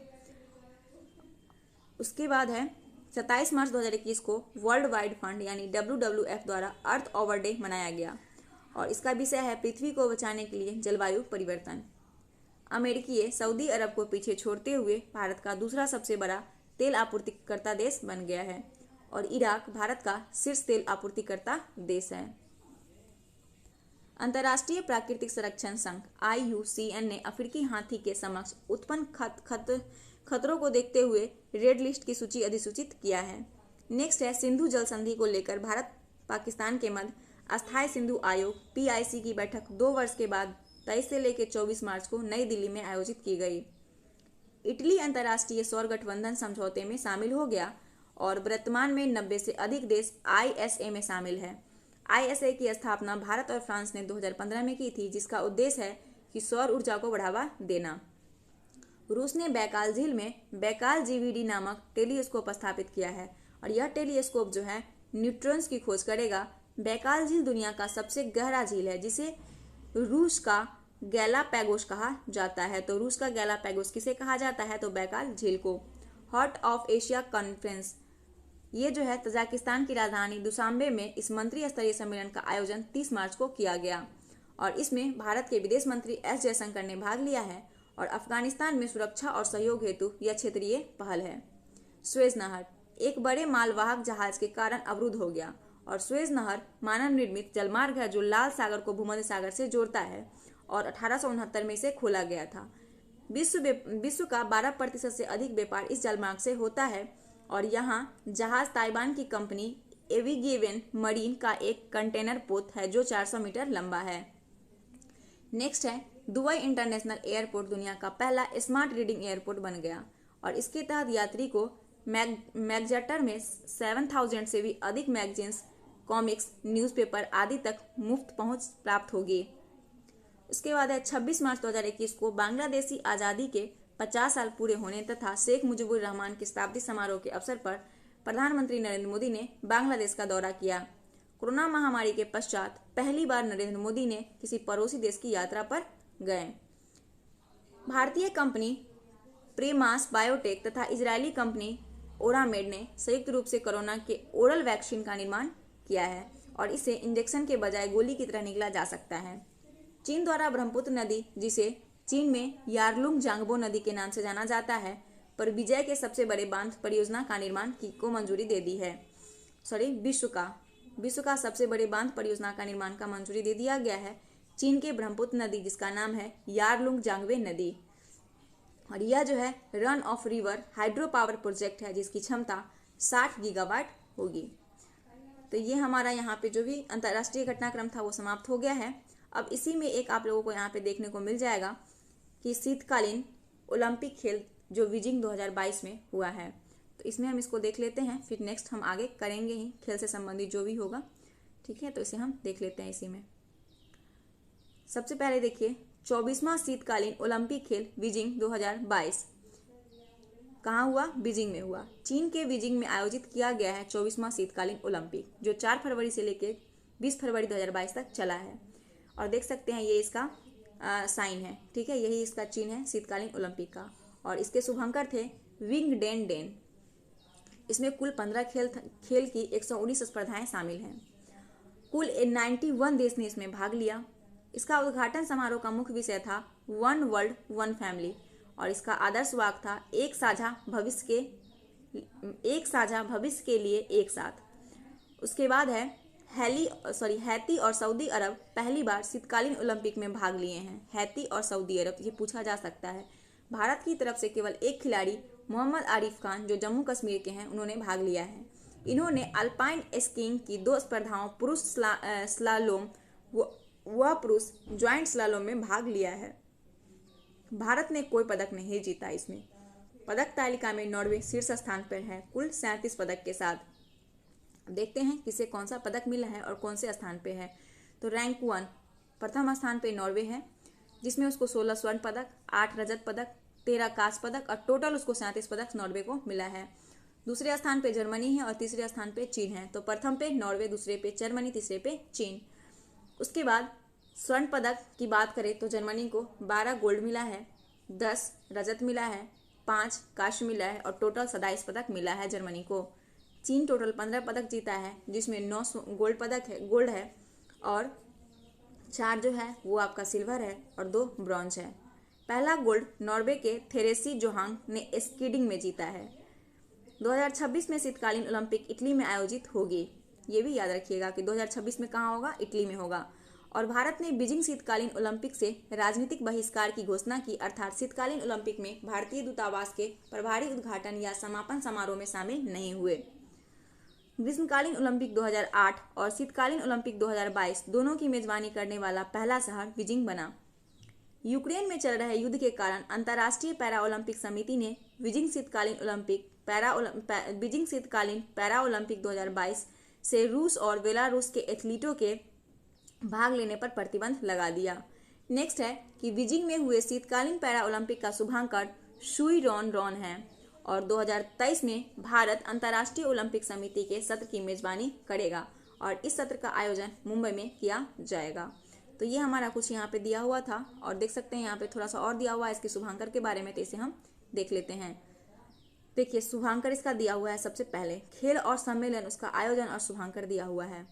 उसके बाद है 27 मार्च 2021 को वर्ल्ड वाइड फंड यानी WWF द्वारा अर्थ ओवर डे मनाया गया और इसका विषय है पृथ्वी को बचाने के लिए जलवायु परिवर्तन। अमेरिकी सऊदी अरब को पीछे छोड़ते हुए भारत का दूसरा सबसे बड़ा तेल आपूर्तिकर्ता देश बन गया है और इराक भारत का शीर्ष तेल आपूर्तिकर्ता देश है। अंतर्राष्ट्रीय प्राकृतिक संरक्षण संघ IUCN ने अफ्रीकी हाथी के समक्ष उत्पन्न खतरों को देखते हुए रेड लिस्ट की सूची अधिसूचित किया है। नेक्स्ट है सिंधु जल संधि को लेकर भारत पाकिस्तान के मध्य अस्थायी सिंधु आयोग PIC की बैठक 2 वर्ष के बाद 23 से लेकर 24 मार्च को नई दिल्ली में आयोजित की गई। इटली अंतर्राष्ट्रीय सौर गठबंधन समझौते में शामिल हो गया और वर्तमान में 90 से अधिक देश ISA में शामिल है। ISA की स्थापना भारत और फ्रांस ने 2015 में की थी, जिसका उद्देश्य है कि सौर ऊर्जा को बढ़ावा देना। रूस ने बैकाल झील में बैकाल GVD नामक टेलीस्कोप स्थापित किया है और यह टेलीस्कोप जो है न्यूट्रॉन्स की खोज करेगा। बैकाल झील दुनिया का सबसे गहरा झील है जिसे रूस का गैलापैगोस कहा जाता है। तो रूस का गैलापैगोस किसे कहा जाता है? तो बैकाल झील को। हार्ट ऑफ एशिया कॉन्फ्रेंस, ये जो है तजाकिस्तान की राजधानी दुशांबे में इस मंत्री स्तरीय सम्मेलन का आयोजन 30 मार्च को किया गया और इसमें भारत के विदेश मंत्री S जयशंकर ने भाग लिया है और अफगानिस्तान में सुरक्षा और सहयोग हेतु यह क्षेत्रीय पहल है। सुएज नहर एक बड़े मालवाहक जहाज के कारण अवरुद्ध हो गया और सुएज नहर मानव निर्मित जलमार्ग है जो लाल सागर को भूमध्य सागर से जोड़ता है और 1869 में इसे खोला गया था। विश्व का 12% से अधिक व्यापार इस जलमार्ग से होता है और यहाँ जहाज ताइवान की कंपनी एविगेवन मरीन का एक कंटेनर पोत है जो 400 मीटर लंबा है। नेक्स्ट है दुबई इंटरनेशनल एयरपोर्ट दुनिया का पहला स्मार्ट रीडिंग एयरपोर्ट बन गया और इसके तहत यात्री को मैगजेटर में 7000 से भी अधिक मैगजीन्स, कॉमिक्स, न्यूज़पेपर आदि तक मुफ्त पहुंच प्राप्त होगी। उसके बाद है 26 मार्च 2021 को बांग्लादेशी आज़ादी के 50 साल पूरे होने तथा शेख मुजीबुर रहमान के शताब्दी समारोह के अवसर पर प्रधानमंत्री नरेंद्र मोदी ने बांग्लादेश का दौरा किया। कोरोना महामारी के पश्चात पहली बार नरेंद्र मोदी ने किसी पड़ोसी देश की यात्रा पर गए। भारतीय कंपनी प्रीमास बायोटेक तथा इजरायली कंपनी ओरामेड ने संयुक्त रूप से कोरोना के ओरल वैक्सीन का निर्माण किया है और इसे इंजेक्शन के बजाय गोली की तरह निगला जा सकता है। चीन द्वारा ब्रह्मपुत्र नदी, जिसे चीन में यारलुंग जांगबो नदी के नाम से जाना जाता है, पर विजय के सबसे बड़े बांध परियोजना का निर्माण को मंजूरी दे दी है। विश्व का सबसे बड़े बांध परियोजना का निर्माण का मंजूरी दे दिया गया है चीन के ब्रह्मपुत्र नदी, जिसका नाम है यारलुंग जांगबे नदी और यह जो है run of river hydro power project है जिसकी क्षमता 60 गीगावाट होगी। तो ये हमारा यहाँ पे जो भी अंतर्राष्ट्रीय घटनाक्रम था वो समाप्त हो गया है। अब इसी में एक आप लोगों को यहाँ पे देखने को मिल जाएगा कि शीतकालीन ओलंपिक खेल जो बीजिंग 2022 में हुआ है, तो इसमें हम इसको देख लेते हैं, फिर नेक्स्ट हम आगे करेंगे ही खेल से संबंधित जो भी होगा। ठीक है, तो इसे हम देख लेते हैं। इसी में सबसे पहले देखिए 24वां शीतकालीन ओलंपिक खेल बीजिंग 2022 कहाँ हुआ? बीजिंग में हुआ। चीन के बीजिंग में आयोजित किया गया है 24वां शीतकालीन ओलंपिक जो 4 फरवरी से लेकर 20 फरवरी 2022 तक चला है और देख सकते हैं ये इसका साइन है। ठीक है, यही इसका चिन्ह है शीतकालीन ओलंपिक का और इसके शुभंकर थे विंग डेन डेन। इसमें कुल 15 खेल की 119 स्पर्धाएं शामिल हैं। कुल 91 देश ने इसमें भाग लिया। इसका उद्घाटन समारोह का मुख्य विषय था वन वर्ल्ड वन फैमिली और इसका आदर्श वाक्य था एक साझा भविष्य के लिए एक साथ। उसके बाद है हैती और सऊदी अरब पहली बार शीतकालीन ओलंपिक में भाग लिए हैं। हैती और सऊदी अरब, ये पूछा जा सकता है। भारत की तरफ से केवल एक खिलाड़ी मोहम्मद आरिफ खान जो जम्मू कश्मीर के हैं उन्होंने भाग लिया है। इन्होंने अल्पाइन स्कीइंग की 2 स्पर्धाओं पुरुष स्लालोम व पुरुष ज्वाइंट स्लालोम में भाग लिया है। भारत ने कोई पदक नहीं जीता। इसमें पदक तालिका में नॉर्वे शीर्ष स्थान पर है कुल 37 पदक के साथ। देखते हैं किसे कौन सा पदक मिला है और कौन से स्थान पे है। तो रैंक 1 प्रथम स्थान पे नॉर्वे है, जिसमें उसको 16 स्वर्ण पदक, 8 रजत पदक, 13 कांस्य पदक और टोटल उसको 37 पदक नॉर्वे को मिला है। दूसरे स्थान पे जर्मनी है और तीसरे स्थान पे चीन है। तो प्रथम पे नॉर्वे, दूसरे पे जर्मनी, तीसरे पे चीन। उसके बाद स्वर्ण पदक की बात करें तो जर्मनी को 12 गोल्ड मिला है, 10 रजत मिला है, 5 कांस्य मिला है और टोटल 27 पदक मिला है जर्मनी को। चीन टोटल 15 पदक जीता है, जिसमें 9 गोल्ड है और 4 जो है वो आपका सिल्वर है और 2 ब्रॉन्ज है। पहला गोल्ड नॉर्वे के थेरेसी जोहांग ने स्कीडिंग में जीता है। 2026 में शीतकालीन ओलंपिक इटली में आयोजित होगी। ये भी याद रखिएगा कि 2026 में कहाँ होगा, इटली में होगा। और भारत ने बीजिंग शीतकालीन ओलंपिक से राजनीतिक बहिष्कार की घोषणा की, अर्थात शीतकालीन ओलंपिक में भारतीय दूतावास के प्रभारी उद्घाटन या समापन समारोह में शामिल नहीं हुए। ग्रीष्मकालीन ओलंपिक 2008 और शीतकालीन ओलंपिक 2022 दोनों की मेजबानी करने वाला पहला शहर बीजिंग बना। यूक्रेन में चल रहे युद्ध के कारण अंतर्राष्ट्रीय पैरा ओलंपिक समिति ने बीजिंग शीतकालीन पैरा ओलंपिक 2022 से रूस और बेलारूस के एथलीटों के भाग लेने पर प्रतिबंध लगा दिया। नेक्स्ट है कि बीजिंग में हुए शीतकालीन पैरा ओलंपिक का शुभांकर शुई रॉन है और 2023 में भारत अंतर्राष्ट्रीय ओलंपिक समिति के सत्र की मेजबानी करेगा और इस सत्र का आयोजन मुंबई में किया जाएगा। तो ये हमारा कुछ यहाँ पे दिया हुआ था और देख सकते हैं यहाँ पे थोड़ा सा और दिया हुआ है इसके शुभांकर के बारे में, तो इसे हम देख लेते हैं। देखिए शुभांकर इसका दिया हुआ है, सबसे पहले खेल और सम्मेलन उसका आयोजन और शुभांकर दिया हुआ है।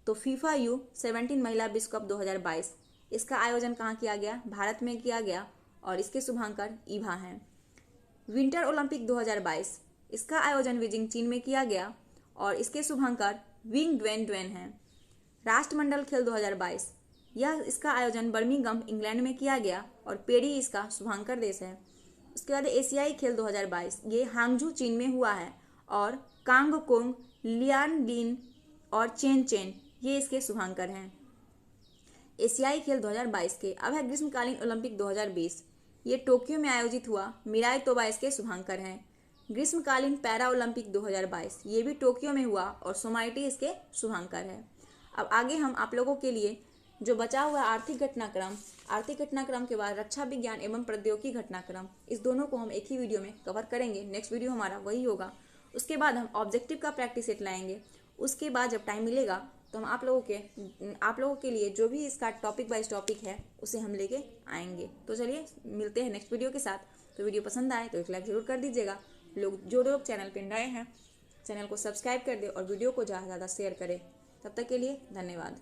तो फीफा U17 महिला विश्व कप 2022 इसका आयोजन कहाँ किया गया, भारत में किया गया और इसके शुभांकर ईभा हैं। विंटर ओलंपिक 2022 इसका आयोजन बीजिंग चीन में किया गया और इसके शुभांकर विंग ड्वेन हैं। राष्ट्रमंडल खेल 2022 यह इसका आयोजन बर्मिंघम इंग्लैंड में किया गया और पेरी इसका शुभांकर देश है। उसके बाद एशियाई खेल 2022 ये हांगझू चीन में हुआ है और कांगकोंग, लियानबिन और चेन ये इसके शुभांकर हैं। एशियाई खेल 2022 के अब है ग्रीष्मकालीन ओलंपिक 2020 ये टोक्यो में आयोजित हुआ, मिराई तोबा इसके शुभांकर हैं। ग्रीष्मकालीन पैरा ओलंपिक 2022 ये भी टोक्यो में हुआ और सोमाइटी इसके शुभांकर है। अब आगे हम आप लोगों के लिए जो बचा हुआ आर्थिक घटनाक्रम के बाद रक्षा विज्ञान एवं प्रौद्योगिकी घटनाक्रम, इस दोनों को हम एक ही वीडियो में कवर करेंगे। नेक्स्ट वीडियो हमारा वही होगा। उसके बाद हम ऑब्जेक्टिव का प्रैक्टिस सेट लाएंगे। उसके बाद जब टाइम मिलेगा तो हम आप लोगों के लिए जो भी इसका टॉपिक वाइज टॉपिक है उसे हम लेके आएंगे। तो चलिए मिलते हैं नेक्स्ट वीडियो के साथ। तो वीडियो पसंद आए तो एक लाइक जरूर कर दीजिएगा। जो लोग चैनल पर नए हैं चैनल को सब्सक्राइब कर दे और वीडियो को ज़्यादा से ज़्यादा शेयर करें। तब तक के लिए धन्यवाद।